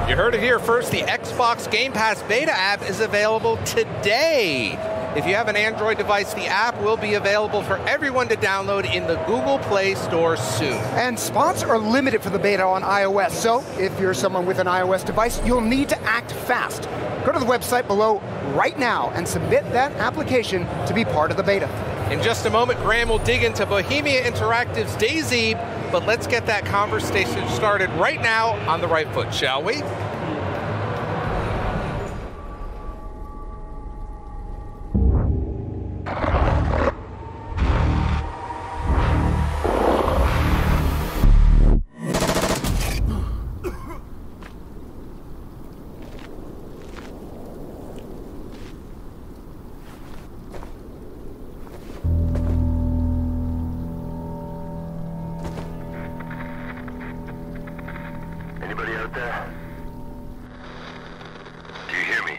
You heard it here first. The Xbox Game Pass beta app is available today. If you have an Android device, the app will be available for everyone to download in the Google Play Store soon. And spots are limited for the beta on iOS, so if you're someone with an iOS device, you'll need to act fast. Go to the website below right now and submit that application to be part of the beta. In just a moment, Graham will dig into Bohemia Interactive's DayZ, but let's get that conversation started right now on the right foot, shall we? Anybody out there? Do you hear me?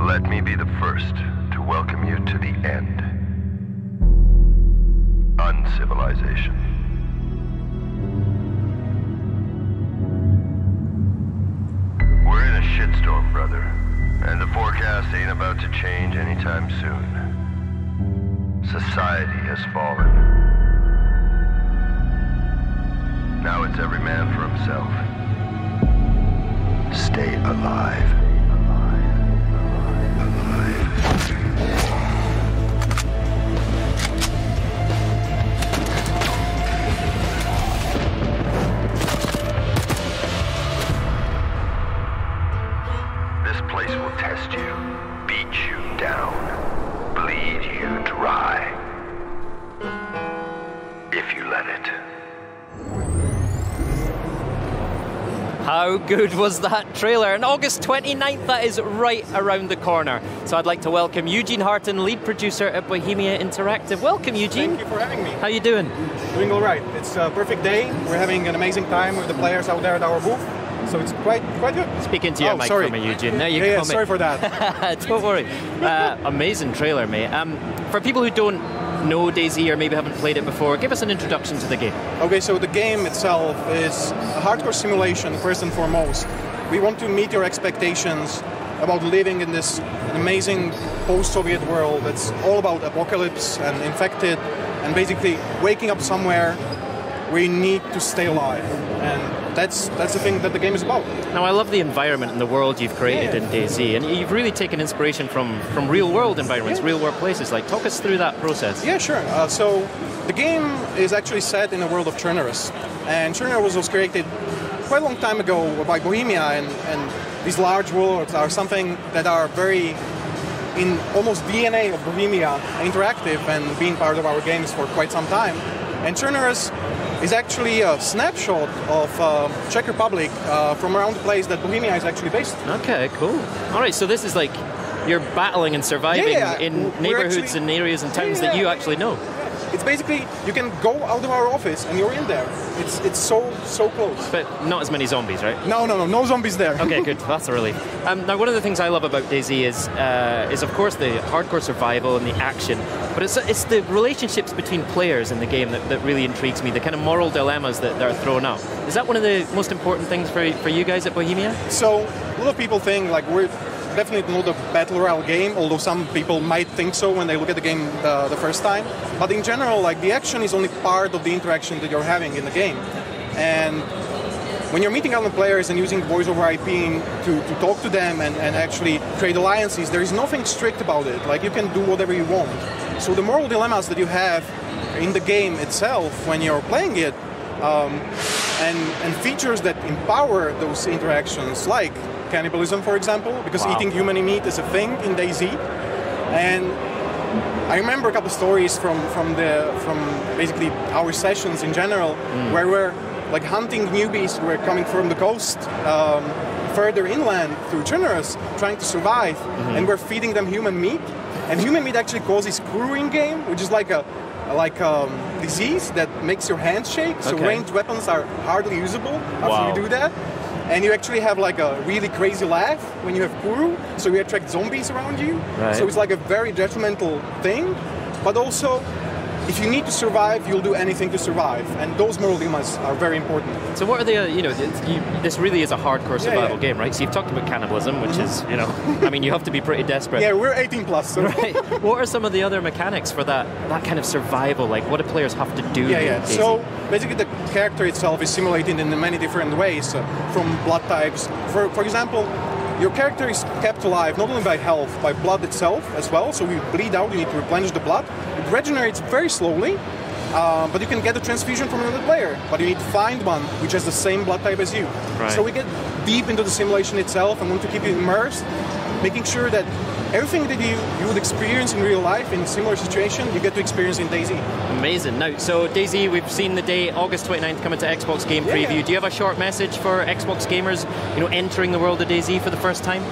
Let me be the first to welcome you to the end. Uncivilization. We're in a shitstorm, brother, and the forecast ain't about to change anytime soon. Society has fallen. Now it's every man for himself. Stay alive. This place will test you, beat you down, bleed you dry. If you let it. How good was that trailer? And August 29th, that is right around the corner. So I'd like to welcome Eugene Harton, lead producer at Bohemia Interactive. Welcome, Eugene. Thank you for having me. How you doing? Doing all right. It's a perfect day. We're having an amazing time with the players out there at our booth. So it's quite good. Speaking to your mic for me, Eugene. Now you yeah, comment. sorry for that. Don't worry. Amazing trailer, mate. For people who don't know DayZ or maybe haven't played it before, give us an introduction to the game. Okay, so the game itself is a hardcore simulation, first and foremost. We want to meet your expectations about living in this amazing post-Soviet world that's all about apocalypse and infected, and basically waking up somewhere where you need to stay alive. And that's the thing that the game is about. Now, I love the environment and the world you've created in DayZ, and you've really taken inspiration from real-world environments, real-world places. Like, talk us through that process. Yeah, sure. So the game is actually set in the world of Chernarus, and Chernarus was created quite a long time ago by Bohemia, and these large worlds are something that are very in almost DNA of Bohemia Interactive and being part of our games for quite some time. And Chernarus is actually a snapshot of Czech Republic from around the place that Bohemia is actually based. Okay, cool. All right, so this is like you're battling and surviving in neighborhoods and areas and towns that you actually know. It's basically, you can go out of our office and you're in there. It's so close. But not as many zombies, right? No zombies there. Okay, good. That's a relief. Now, one of the things I love about DayZ is of course the hardcore survival and the action, but it's the relationships between players in the game that really intrigues me. The kind of moral dilemmas that are thrown up. Is that one of the most important things for you guys at Bohemia? So a lot of people think like we're definitely not a battle royale game, although some people might think so when they look at the game the first time. But in general, like the action is only part of the interaction that you're having in the game. And when you're meeting other players and using voice over IP to talk to them and actually create alliances, there is nothing strict about it. Like you can do whatever you want. So the moral dilemmas that you have in the game itself when you're playing it, and features that empower those interactions, like cannibalism, for example, because eating human meat is a thing in DayZ. And I remember a couple stories from basically our sessions in general, where we're like hunting newbies who were coming from the coast further inland through Chernarus, trying to survive, and we're feeding them human meat. And human meat actually causes screw-in game, which is like a disease that makes your hands shake. So ranged weapons are hardly usable after you do that. And you actually have like a really crazy laugh when you have kuru, so you attract zombies around you. Right. So it's like a very detrimental thing. But also, if you need to survive, you'll do anything to survive. And those moral dilemmas are very important. So what are the, this really is a hardcore survival game, right? So you've talked about cannibalism, which is, I mean, you have to be pretty desperate. Yeah, we're 18 plus. So. Right. What are some of the other mechanics for that kind of survival? Like, what do players have to do? So basically the character itself is simulated in many different ways, from blood types. For example, your character is kept alive not only by health, by blood itself as well. So you bleed out, you need to replenish the blood. It regenerates very slowly, but you can get a transfusion from another player. But you need to find one which has the same blood type as you. Right. So we get deep into the simulation itself and want to keep you immersed, making sure that everything that you would experience in real life in a similar situation, you get to experience in DayZ. Amazing. Now, so DayZ, we've seen the day, August 29th, coming to Xbox Game Preview. Do you have a short message for Xbox gamers, entering the world of DayZ for the first time?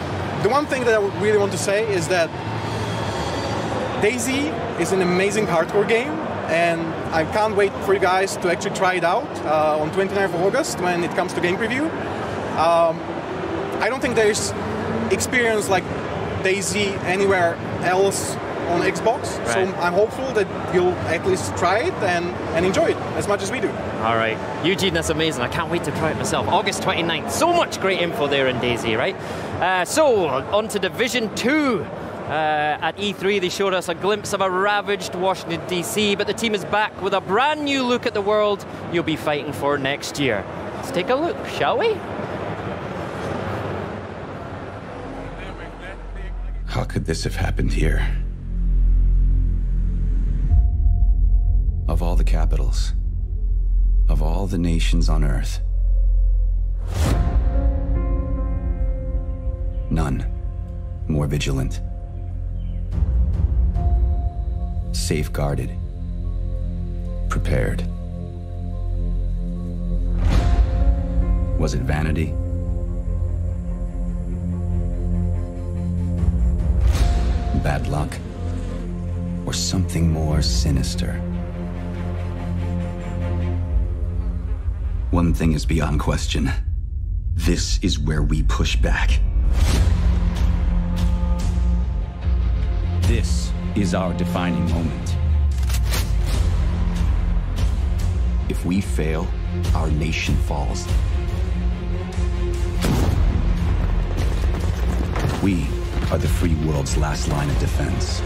The one thing that I would really want to say is that DayZ is an amazing hardcore game, and I can't wait for you guys to actually try it out on 29th of August when it comes to Game Preview. I don't think there's experience like DayZ anywhere else on Xbox, so I'm hopeful that you'll at least try it and enjoy it as much as we do. All right. Eugene, that's amazing. I can't wait to try it myself. August 29th. So much great info there in DayZ, right? So, on to Division 2. At E3, they showed us a glimpse of a ravaged Washington, D.C., but the team is back with a brand new look at the world you'll be fighting for next year. Let's take a look, shall we? How could this have happened here? Of all the capitals, of all the nations on Earth, none more vigilant, safeguarded, prepared. Was it vanity? Bad luck? Or something more sinister? One thing is beyond question. This is where we push back. This is our defining moment. If we fail, our nation falls. We are the free world's last line of defense.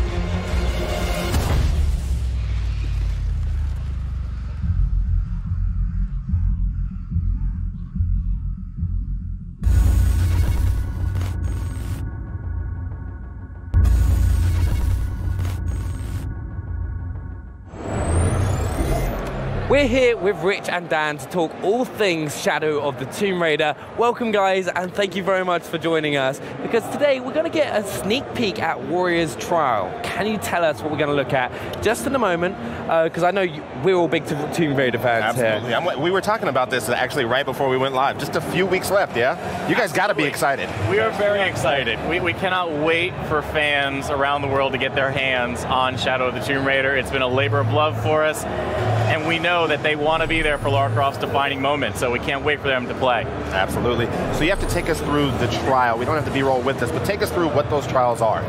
We're here with Rich and Dan to talk all things Shadow of the Tomb Raider. Welcome, guys, and thank you very much for joining us, because today we're going to get a sneak peek at Warrior's Trial. Can you tell us what we're going to look at just in a moment? Because I know we're all big Tomb Raider fans Absolutely. here. We were talking about this actually right before we went live. Just a few weeks left, yeah? You guys got to be excited. We are very excited. We cannot wait for fans around the world to get their hands on Shadow of the Tomb Raider. It's been a labor of love for us, and we know that they want to be there for Lara Croft's defining moment, so we can't wait for them to play. Absolutely. So you have to take us through the trial. We don't have to B-roll with this, but take us through what those trials are.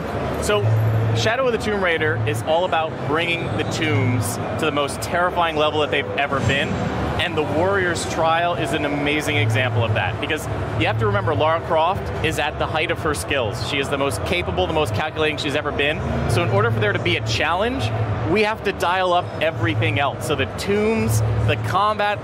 So Shadow of the Tomb Raider is all about bringing the tombs to the most terrifying level that they've ever been, and the Warrior's Trial is an amazing example of that, because you have to remember Lara Croft is at the height of her skills. She is the most capable, the most calculating she's ever been. So in order for there to be a challenge, we have to dial up everything else. So the tombs, the combat,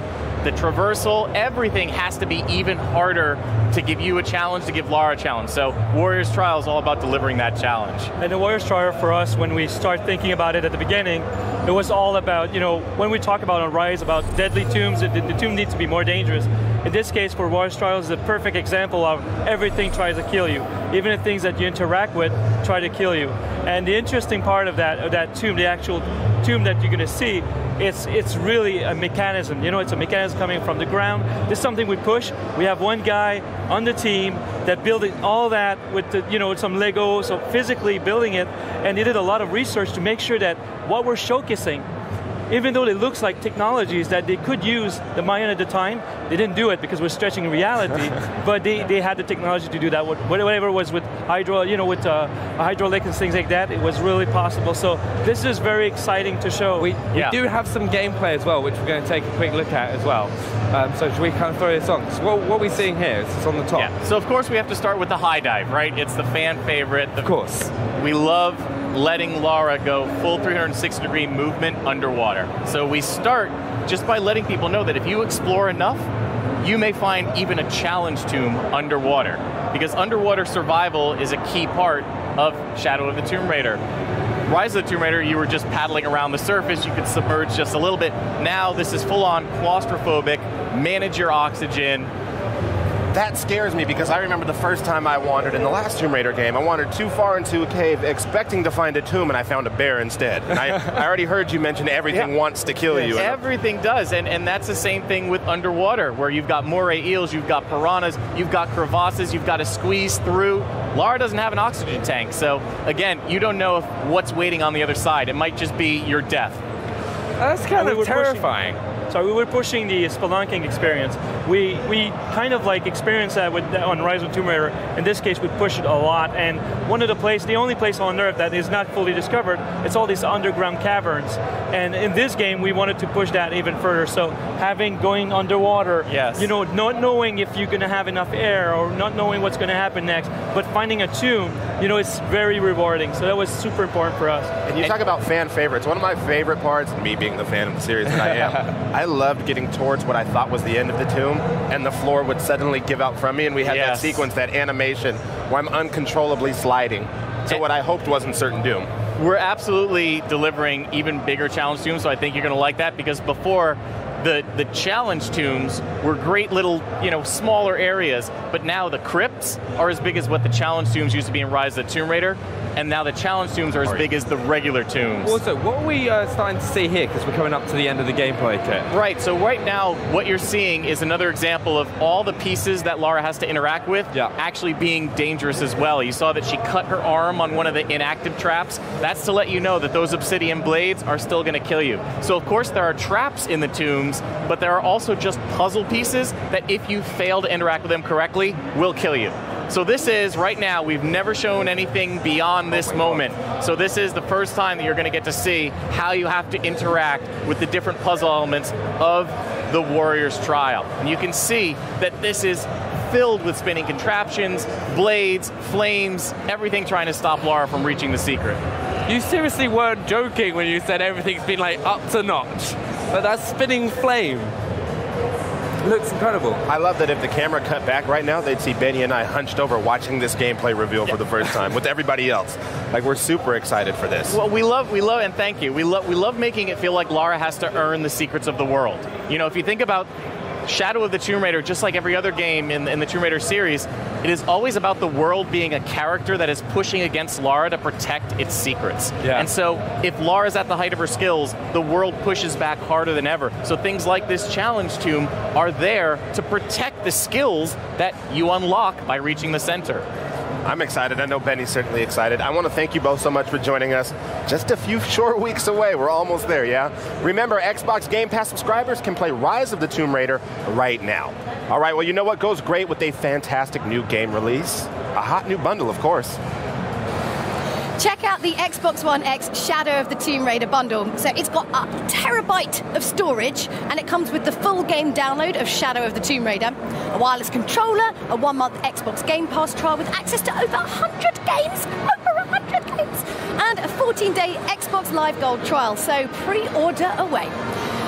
the traversal, everything has to be even harder to give you a challenge, to give Lara a challenge. So Warrior's Trial is all about delivering that challenge. And the Warrior's Trial for us, when we start thinking about it at the beginning, it was all about, when we talk about on Rise about deadly tombs, the tomb needs to be more dangerous. In this case, for Warrior's Trial is a perfect example of everything tries to kill you. Even the things that you interact with try to kill you. And the interesting part of that tomb, the actual tomb that you're going to see, it's really a mechanism. It's a mechanism coming from the ground. This is something we push. We have one guy on the team that built it, all that with the, some Lego, so physically building it, and they did a lot of research to make sure that what we're showcasing, even though it looks like technologies that they could use the Mayan at the time, they didn't do it because we're stretching reality, but they had the technology to do that. Whatever it was with hydro, hydraulic and things like that, it was really possible. So this is very exciting to show. We do have some gameplay as well, which we're going to take a quick look at as well. So should we kind of throw this on? So what are we seeing here? It's on the top. Yeah. So of course we have to start with the high dive, right? It's the fan favorite. Of course. We love letting Lara go full 360-degree movement underwater. So we start just by letting people know that if you explore enough, you may find even a challenge tomb underwater, because underwater survival is a key part of Shadow of the Tomb Raider. Rise of the Tomb Raider, you were just paddling around the surface, you could submerge just a little bit. Now this is full-on claustrophobic, manage your oxygen. That scares me because I remember the first time I wandered in the last Tomb Raider game. I wandered too far into a cave expecting to find a tomb, and I found a bear instead. And I already heard you mention everything wants to kill you. Everything does, and that's the same thing with underwater, where you've got moray eels, you've got piranhas, you've got crevasses, you've got to squeeze through. Lara doesn't have an oxygen tank, so again, you don't know what's waiting on the other side. It might just be your death. That's kind of terrifying. So we were pushing the spelunking experience. We kind of like experienced that on Rise of Tomb Raider. In this case, we pushed it a lot. And the only place on Earth that is not fully discovered, it's all these underground caverns. And in this game, we wanted to push that even further. So going underwater, not knowing if you're going to have enough air or not knowing what's going to happen next, but finding a tomb, it's very rewarding. So that was super important for us. And you talk about fan favorites. One of my favorite parts, me being the fan of the series that I am, I loved getting towards what I thought was the end of the tomb, and the floor would suddenly give out from me, and we had that sequence, that animation, where I'm uncontrollably sliding to what I hoped wasn't certain doom. We're absolutely delivering even bigger challenge tombs, so I think you're going to like that, because before, the challenge tombs were great little, smaller areas, but now the crypts are as big as what the challenge tombs used to be in Rise of the Tomb Raider, and now the challenge tombs are as big as the regular tombs. Also, what are we starting to see here, because we're coming up to the end of the gameplay kit? Right, so right now, what you're seeing is another example of all the pieces that Lara has to interact with actually being dangerous as well. You saw that she cut her arm on one of the inactive traps. That's to let you know that those obsidian blades are still going to kill you. So of course there are traps in the tombs, but there are also just puzzle pieces that if you fail to interact with them correctly, will kill you. So this is, right now, we've never shown anything beyond this moment. So this is the first time that you're going to get to see how you have to interact with the different puzzle elements of the Warrior's Trial. And you can see that this is filled with spinning contraptions, blades, flames, everything trying to stop Lara from reaching the secret. You seriously weren't joking when you said everything's been up to notch. But that spinning flame looks incredible. I love that if the camera cut back right now, they'd see Benny and I hunched over watching this gameplay reveal for the first time with everybody else. We're super excited for this. Well, we love, and thank you. We love making it feel like Lara has to earn the secrets of the world. If you think about Shadow of the Tomb Raider, just like every other game in the Tomb Raider series, it is always about the world being a character that is pushing against Lara to protect its secrets. And so if Lara's at the height of her skills, the world pushes back harder than ever. So things like this challenge tomb are there to protect the skills that you unlock by reaching the center. I'm excited. I know Benny's certainly excited. I want to thank you both so much for joining us. Just a few short weeks away. We're almost there, yeah? Remember, Xbox Game Pass subscribers can play Rise of the Tomb Raider right now. All right, well, you know what goes great with a fantastic new game release? A hot new bundle, of course. Check out the Xbox One X Shadow of the Tomb Raider bundle. So it's got a terabyte of storage, and it comes with the full game download of Shadow of the Tomb Raider, a wireless controller, a 1-month Xbox Game Pass trial with access to over 100 games, and a 14-day Xbox Live Gold trial. So pre-order away.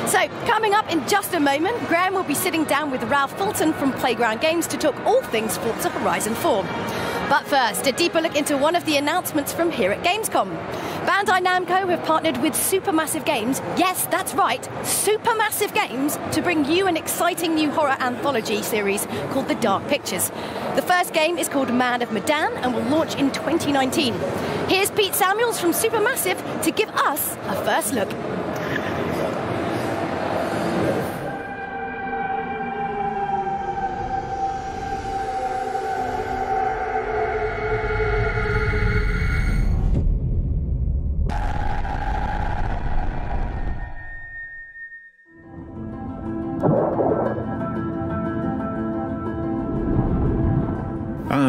So, coming up in just a moment, Graham will be sitting down with Ralph Fulton from Playground Games to talk all things Forza Horizon 4. But first, a deeper look into one of the announcements from here at Gamescom. Bandai Namco have partnered with Supermassive Games, yes, that's right, Supermassive Games, to bring you an exciting new horror anthology series called The Dark Pictures. The first game is called Man of Medan and will launch in 2019. Here's Pete Samuels from Supermassive to give us a first look.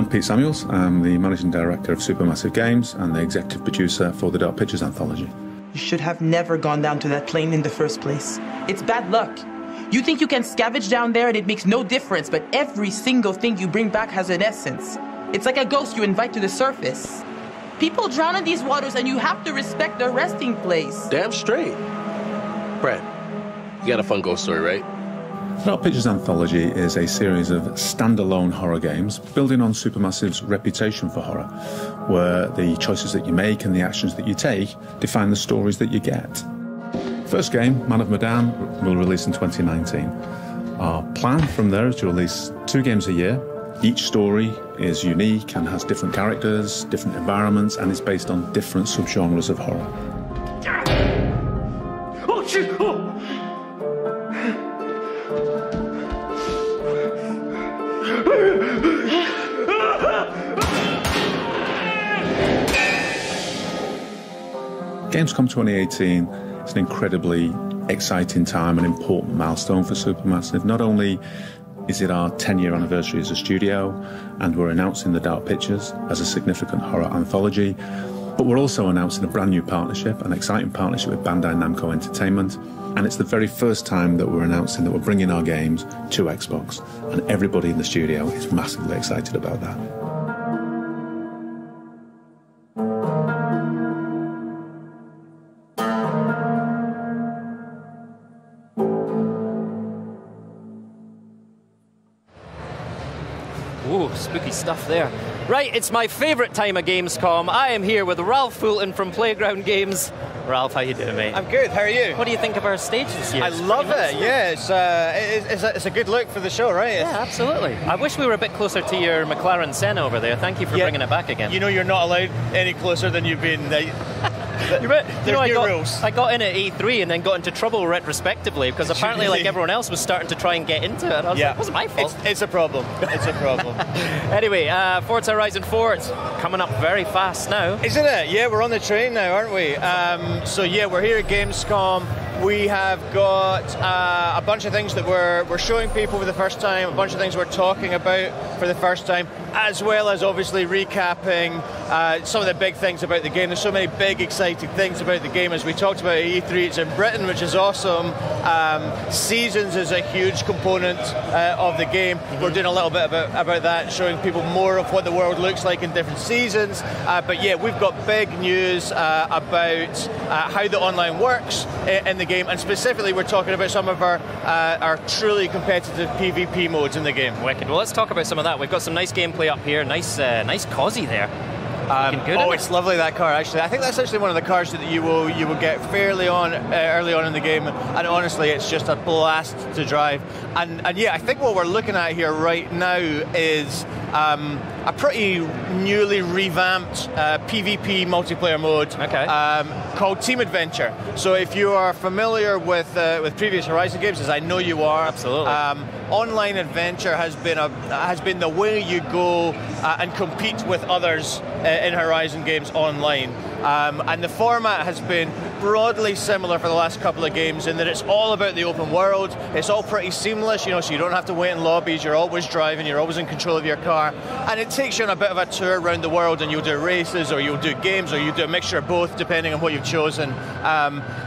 I'm Pete Samuels. I'm the Managing Director of Supermassive Games and the Executive Producer for the Dark Pictures Anthology. You should have never gone down to that plane in the first place. It's bad luck. You think you can scavenge down there and it makes no difference, but every single thing you bring back has an essence. It's like a ghost you invite to the surface. People drown in these waters and you have to respect their resting place. Damn straight. Brad, you got a fun ghost story, right? Dark Pictures Anthology is a series of standalone horror games building on Supermassive's reputation for horror, where the choices that you make and the actions that you take define the stories that you get. First game, Man of Medan, will release in 2019. Our plan from there is to release 2 games a year. Each story is unique and has different characters, different environments, and is based on different subgenres of horror. Oh, shit! Oh. Gamescom 2018 is an incredibly exciting time and important milestone for Supermassive. Not only is it our 10-year anniversary as a studio, and we're announcing the Dark Pictures as a significant horror anthology, but we're also announcing a brand new partnership, an exciting partnership with Bandai Namco Entertainment, and it's the very first time that we're announcing that we're bringing our games to Xbox, and everybody in the studio is massively excited about that. Ooh, spooky stuff there. Right, it's my favourite time of Gamescom. I am here with Ralph Fulton from Playground Games. Ralph, how you doing, mate? I'm good, how are you? What do you think of our stage this year? I love it, yeah. It's a good look for the show, right? Yeah, absolutely. I wish we were a bit closer to your McLaren Senna over there. Thank you for bringing it back again. You know you're not allowed any closer than you've been. Rules. I got in at E3 and then got into trouble retrospectively because apparently like everyone else was starting to try and get into it. And I was like, it wasn't my fault. It's a problem. It's a problem. Anyway, Forza Horizon 4, it's coming up very fast now. Isn't it? Yeah, we're on the train now, aren't we? So yeah, we're here at Gamescom. We have got a bunch of things that we're showing people for the first time, a bunch of things we're talking about for the first time, as well as obviously recapping some of the big things about the game. There's so many big, exciting things about the game. As we talked about at E3, it's in Britain, which is awesome. Seasons is a huge component of the game. We're doing a little bit about that, showing people more of what the world looks like in different seasons. But yeah, we've got big news about how the online works in the game, and specifically we're talking about some of our truly competitive PvP modes in the game. Wicked. Well, let's talk about some of that. We've got some nice gameplay up here. Nice Cosy there. It's lovely, that car, actually. I think that's actually one of the cars that you will get fairly early on in the game, and honestly it's just a blast to drive. And yeah, I think what we're looking at here right now is a pretty newly revamped PvP multiplayer mode called Team Adventure. So if you are familiar with previous Horizon games, as I know you are, absolutely. Online adventure has been the way you go and compete with others in Horizon games online. And the format has been broadly similar for the last couple of games in that it's all about the open world. It's all pretty seamless, so you don't have to wait in lobbies. You're always driving, you're always in control of your car, and it takes you on a bit of a tour around the world, and you'll do races, or you'll do games, or you do a mixture of both depending on what you've chosen.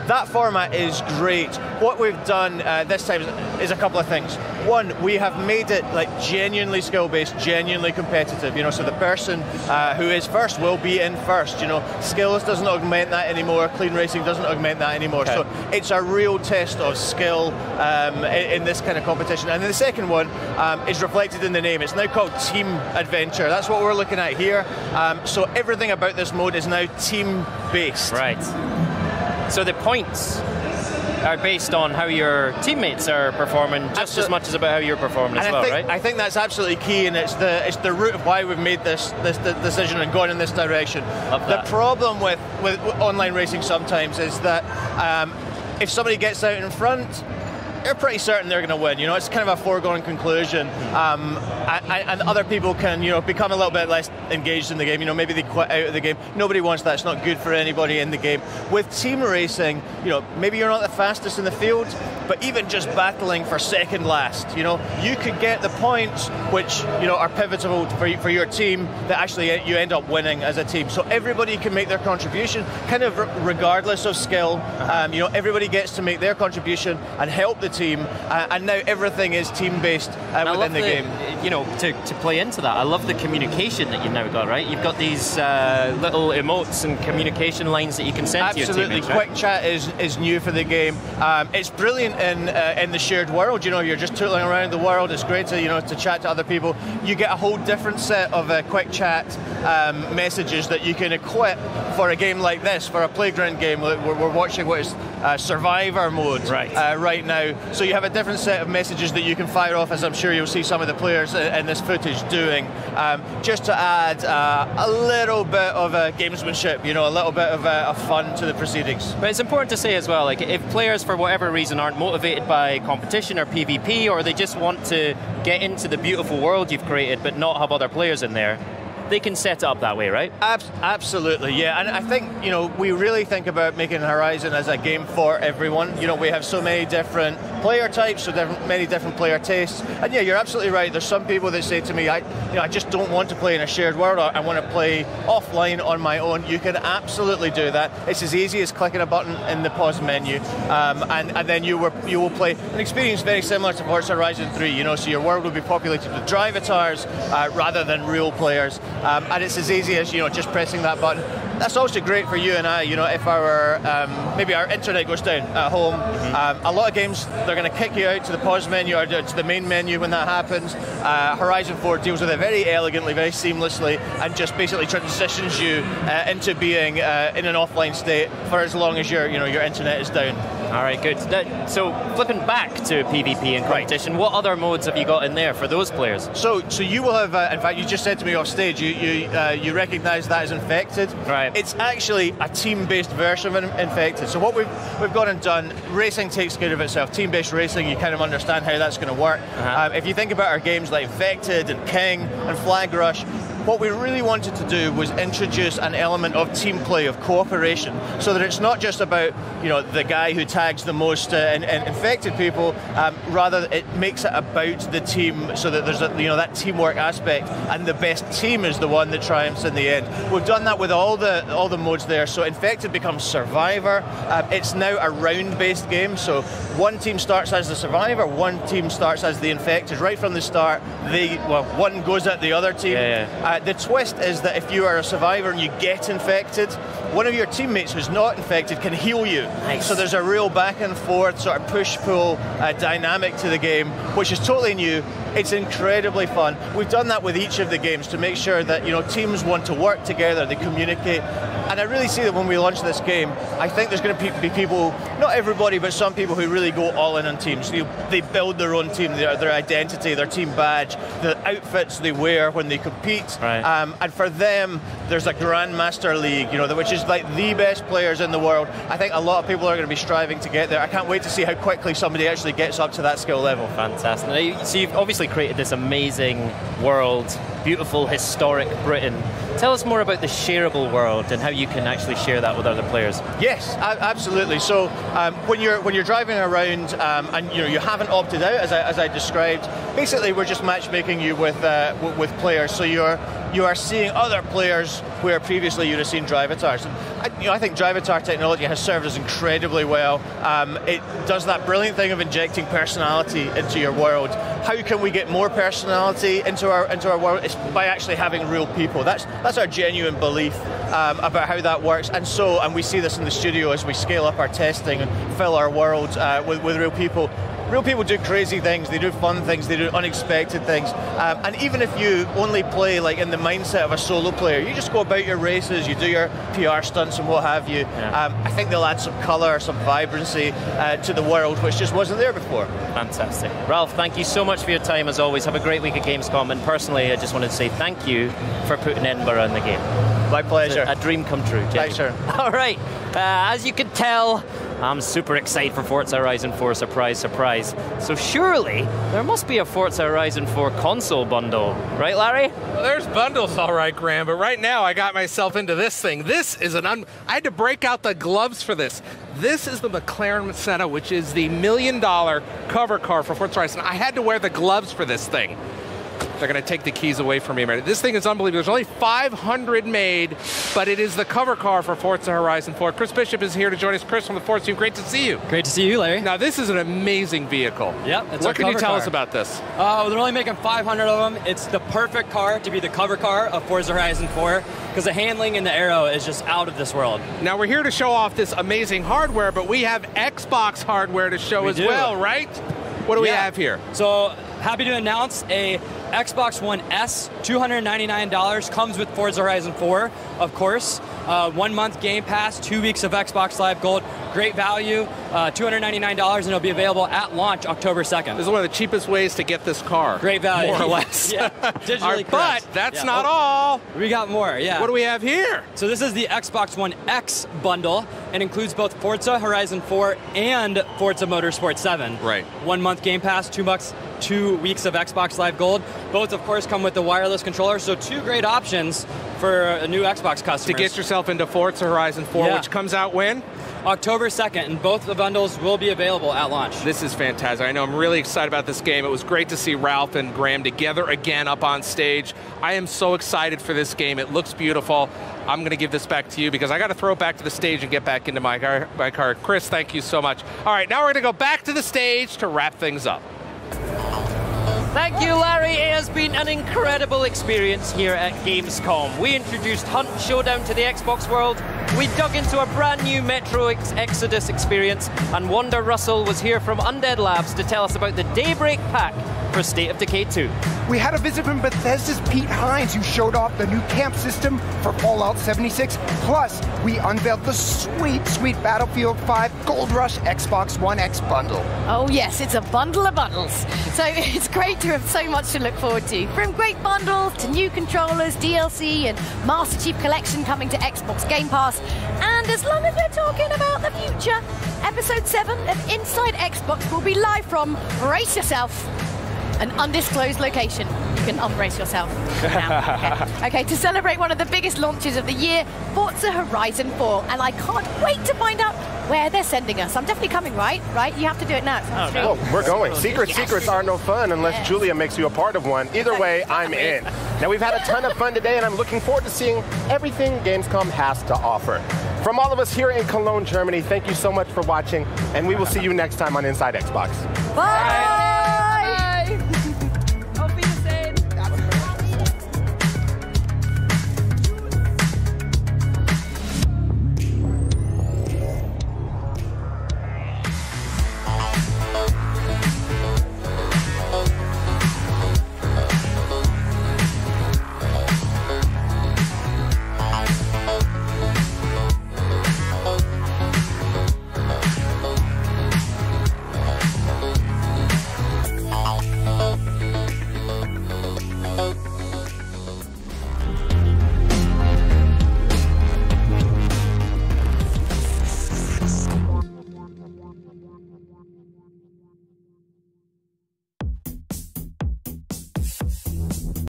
That format is great. What we've done this time is a couple of things. One, we have made it like genuinely skill-based, genuinely competitive, so the person who is first will be in first. Skills doesn't augment that anymore, clean racing doesn't augment that anymore. So it's a real test of skill in this kind of competition. And then the second one is reflected in the name. It's now called Team Adventure. That's what we're looking at here. So everything about this mode is now team-based. Right. So the points are based on how your teammates are performing just as much as about how you're performing as well, right? I think that's absolutely key, and it's the root of why we've made this decision and gone in this direction. The problem with online racing sometimes is that if somebody gets out in front, you're pretty certain they're going to win. It's kind of a foregone conclusion, and other people can become a little bit less engaged in the game. Maybe they quit out of the game. Nobody wants that. It's not good for anybody in the game. With team racing, maybe you're not the fastest in the field, but even just battling for second last, you could get the points which, are pivotal for your team that actually you end up winning as a team. So everybody can make their contribution, kind of regardless of skill. Everybody gets to make their contribution and help the team, and now everything is team-based within the game. To play into that, I love the communication that you've now got, right? You've got these little emotes and communication lines that you can send to your teammates. Absolutely, quick chat is new for the game. It's brilliant in the shared world. You're just tootling around the world. It's great to chat to other people. You get a whole different set of quick chat messages that you can equip for a game like this, for a playground game. We're watching what is Survivor mode right now. So you have a different set of messages that you can fire off, as I'm sure you'll see some of the players in this footage doing, just to add a little bit of gamesmanship, a little bit of fun to the proceedings. But it's important to say as well, like if players for whatever reason aren't motivated by competition or PvP, or they just want to get into the beautiful world you've created but not have other players in there, they can set it up that way, right? Absolutely, yeah. And I think, we really think about making Horizon as a game for everyone. We have so many different player types, many different player tastes. And yeah, you're absolutely right. There's some people that say to me, I just don't want to play in a shared world. I want to play offline on my own. You can absolutely do that. It's as easy as clicking a button in the pause menu, and then you will play an experience very similar to Forza Horizon 3. So your world will be populated with drive avatars rather than real players. And it's as easy as just pressing that button. That's also great for you and I. If maybe our internet goes down at home, a lot of games they're going to kick you out to the pause menu or to the main menu when that happens. Horizon 4 deals with it very elegantly, very seamlessly, and just basically transitions you into being in an offline state for as long as your internet is down. All right, good. So flipping back to PvP and competition, what other modes have you got in there for those players? So you will have, in fact, you just said to me off stage, you recognise that as Infected. Right. It's actually a team-based version of Infected. So what we've gone and done, racing takes care of itself. Team-based racing, you kind of understand how that's going to work. If you think about our games like Infected and King and Flag Rush, what we really wanted to do was introduce an element of team play, of cooperation, so that it's not just about the guy who tags the most infected people. Rather, it makes it about the team, so that there's that teamwork aspect, and the best team is the one that triumphs in the end. We've done that with all the modes there. So Infected becomes Survivor. It's now a round-based game. So one team starts as the Survivor, one team starts as the Infected. Right from the start, one goes at the other team. The twist is that if you are a survivor and you get infected, one of your teammates who's not infected can heal you. Nice. So there's a real back and forth sort of push-pull dynamic to the game, which is totally new. It's incredibly fun. We've done that with each of the games to make sure that teams want to work together, they communicate. And I really see that when we launch this game, I think there's going to be people, not everybody, but some people who really go all in on teams. They build their own team, their identity, their team badge, the outfits they wear when they compete. Right. And for them, there's a Grandmaster League, which is like the best players in the world. I think a lot of people are going to be striving to get there. I can't wait to see how quickly somebody actually gets up to that skill level. Fantastic. So you've obviously created this amazing world, beautiful, historic Britain. Tell us more about the shareable world and how you can actually share that with other players. Yes, absolutely. So when you're driving around and you haven't opted out, as I described, basically we're just matchmaking you with players. So you are seeing other players where previously you'd have seen drive avatars. I think drive avatar technology has served us incredibly well. It does that brilliant thing of injecting personality into your world. How can we get more personality into our world? It's by actually having real people. That's our genuine belief about how that works. And we see this in the studio as we scale up our testing and fill our world with real people. Real people do crazy things, they do fun things, they do unexpected things. And even if you only play like in the mindset of a solo player, you just go about your races, you do your PR stunts and what have you. I think they'll add some colour, some vibrancy to the world, which just wasn't there before. Fantastic. Ralph, thank you so much for your time as always. Have a great week at Gamescom. And personally, I just wanted to say thank you for putting Edinburgh in the game. My pleasure. A dream come true. Thanks, sir. All right. As you can tell, I'm super excited for Forza Horizon 4, surprise, surprise. So surely, there must be a Forza Horizon 4 console bundle, right, Larry? Well, there's bundles, all right, Graham, but right now I got myself into this thing. This is I had to break out the gloves for this. This is the McLaren Senna, which is the $1 million cover car for Forza Horizon. I had to wear the gloves for this thing. They're going to take the keys away from me. This thing is unbelievable. There's only 500 made, but it is the cover car for Forza Horizon 4. Chris Bishop is here to join us. Chris from the Forza team, great to see you. Great to see you, Larry. Now, this is an amazing vehicle. Yep, it's What can you tell us about this? They're only making 500 of them. It's the perfect car to be the cover car of Forza Horizon 4 because the handling and the aero is just out of this world. Now, we're here to show off this amazing hardware, but we have Xbox hardware to show as well, right? What do we have here? So, happy to announce a Xbox One S, $299, comes with Forza Horizon 4, of course. 1 month Game Pass, 2 weeks of Xbox Live Gold. Great value, $299, and it'll be available at launch October 2nd. This is one of the cheapest ways to get this car. Great value. More or less. Yeah, digitally but that's not all. We got more, yeah. What do we have here? So this is the Xbox One X bundle, and includes both Forza Horizon 4 and Forza Motorsport 7. Right. 1 month Game Pass, 2 weeks of Xbox Live Gold. Both, of course, come with the wireless controller, so 2 great options for a new Xbox customers. To get yourself into Forza Horizon 4, which comes out when? October 2nd, and both the bundles will be available at launch. This is fantastic. I know I'm really excited about this game. It was great to see Ralph and Graham together again up on stage. I am so excited for this game. It looks beautiful. I'm going to give this back to you because I got to throw it back to the stage and get back into my car. Chris, thank you so much. All right, now we're going to go back to the stage to wrap things up. Thank you, Larry. It has been an incredible experience here at Gamescom. We introduced Hunt Showdown to the Xbox world. We dug into a brand new Metro Exodus experience, and Wanda Russell was here from Undead Labs to tell us about the Daybreak Pack for State of Decay 2. We had a visit from Bethesda's Pete Hines, who showed off the new camp system for Fallout 76. Plus, we unveiled the sweet, sweet Battlefield 5 Gold Rush Xbox One X bundle. Oh yes, it's a bundle of bundles. So it's great to have so much to look forward to. From great bundles to new controllers, DLC, and Master Chief Collection coming to Xbox Game Pass. And as long as we're talking about the future, Episode 7 of Inside Xbox will be live from, brace yourself, an undisclosed location. You can unbrace yourself now. Okay, to celebrate one of the biggest launches of the year, Forza Horizon 4. And I can't wait to find out where they're sending us. I'm definitely coming, right? Right? You have to do it now. Oh, we're going. Secrets are no fun unless Julia makes you a part of one. Either way, I'm in. Now, we've had a ton of fun today, and I'm looking forward to seeing everything Gamescom has to offer. From all of us here in Cologne, Germany, thank you so much for watching, and we will see you next time on Inside Xbox. Bye!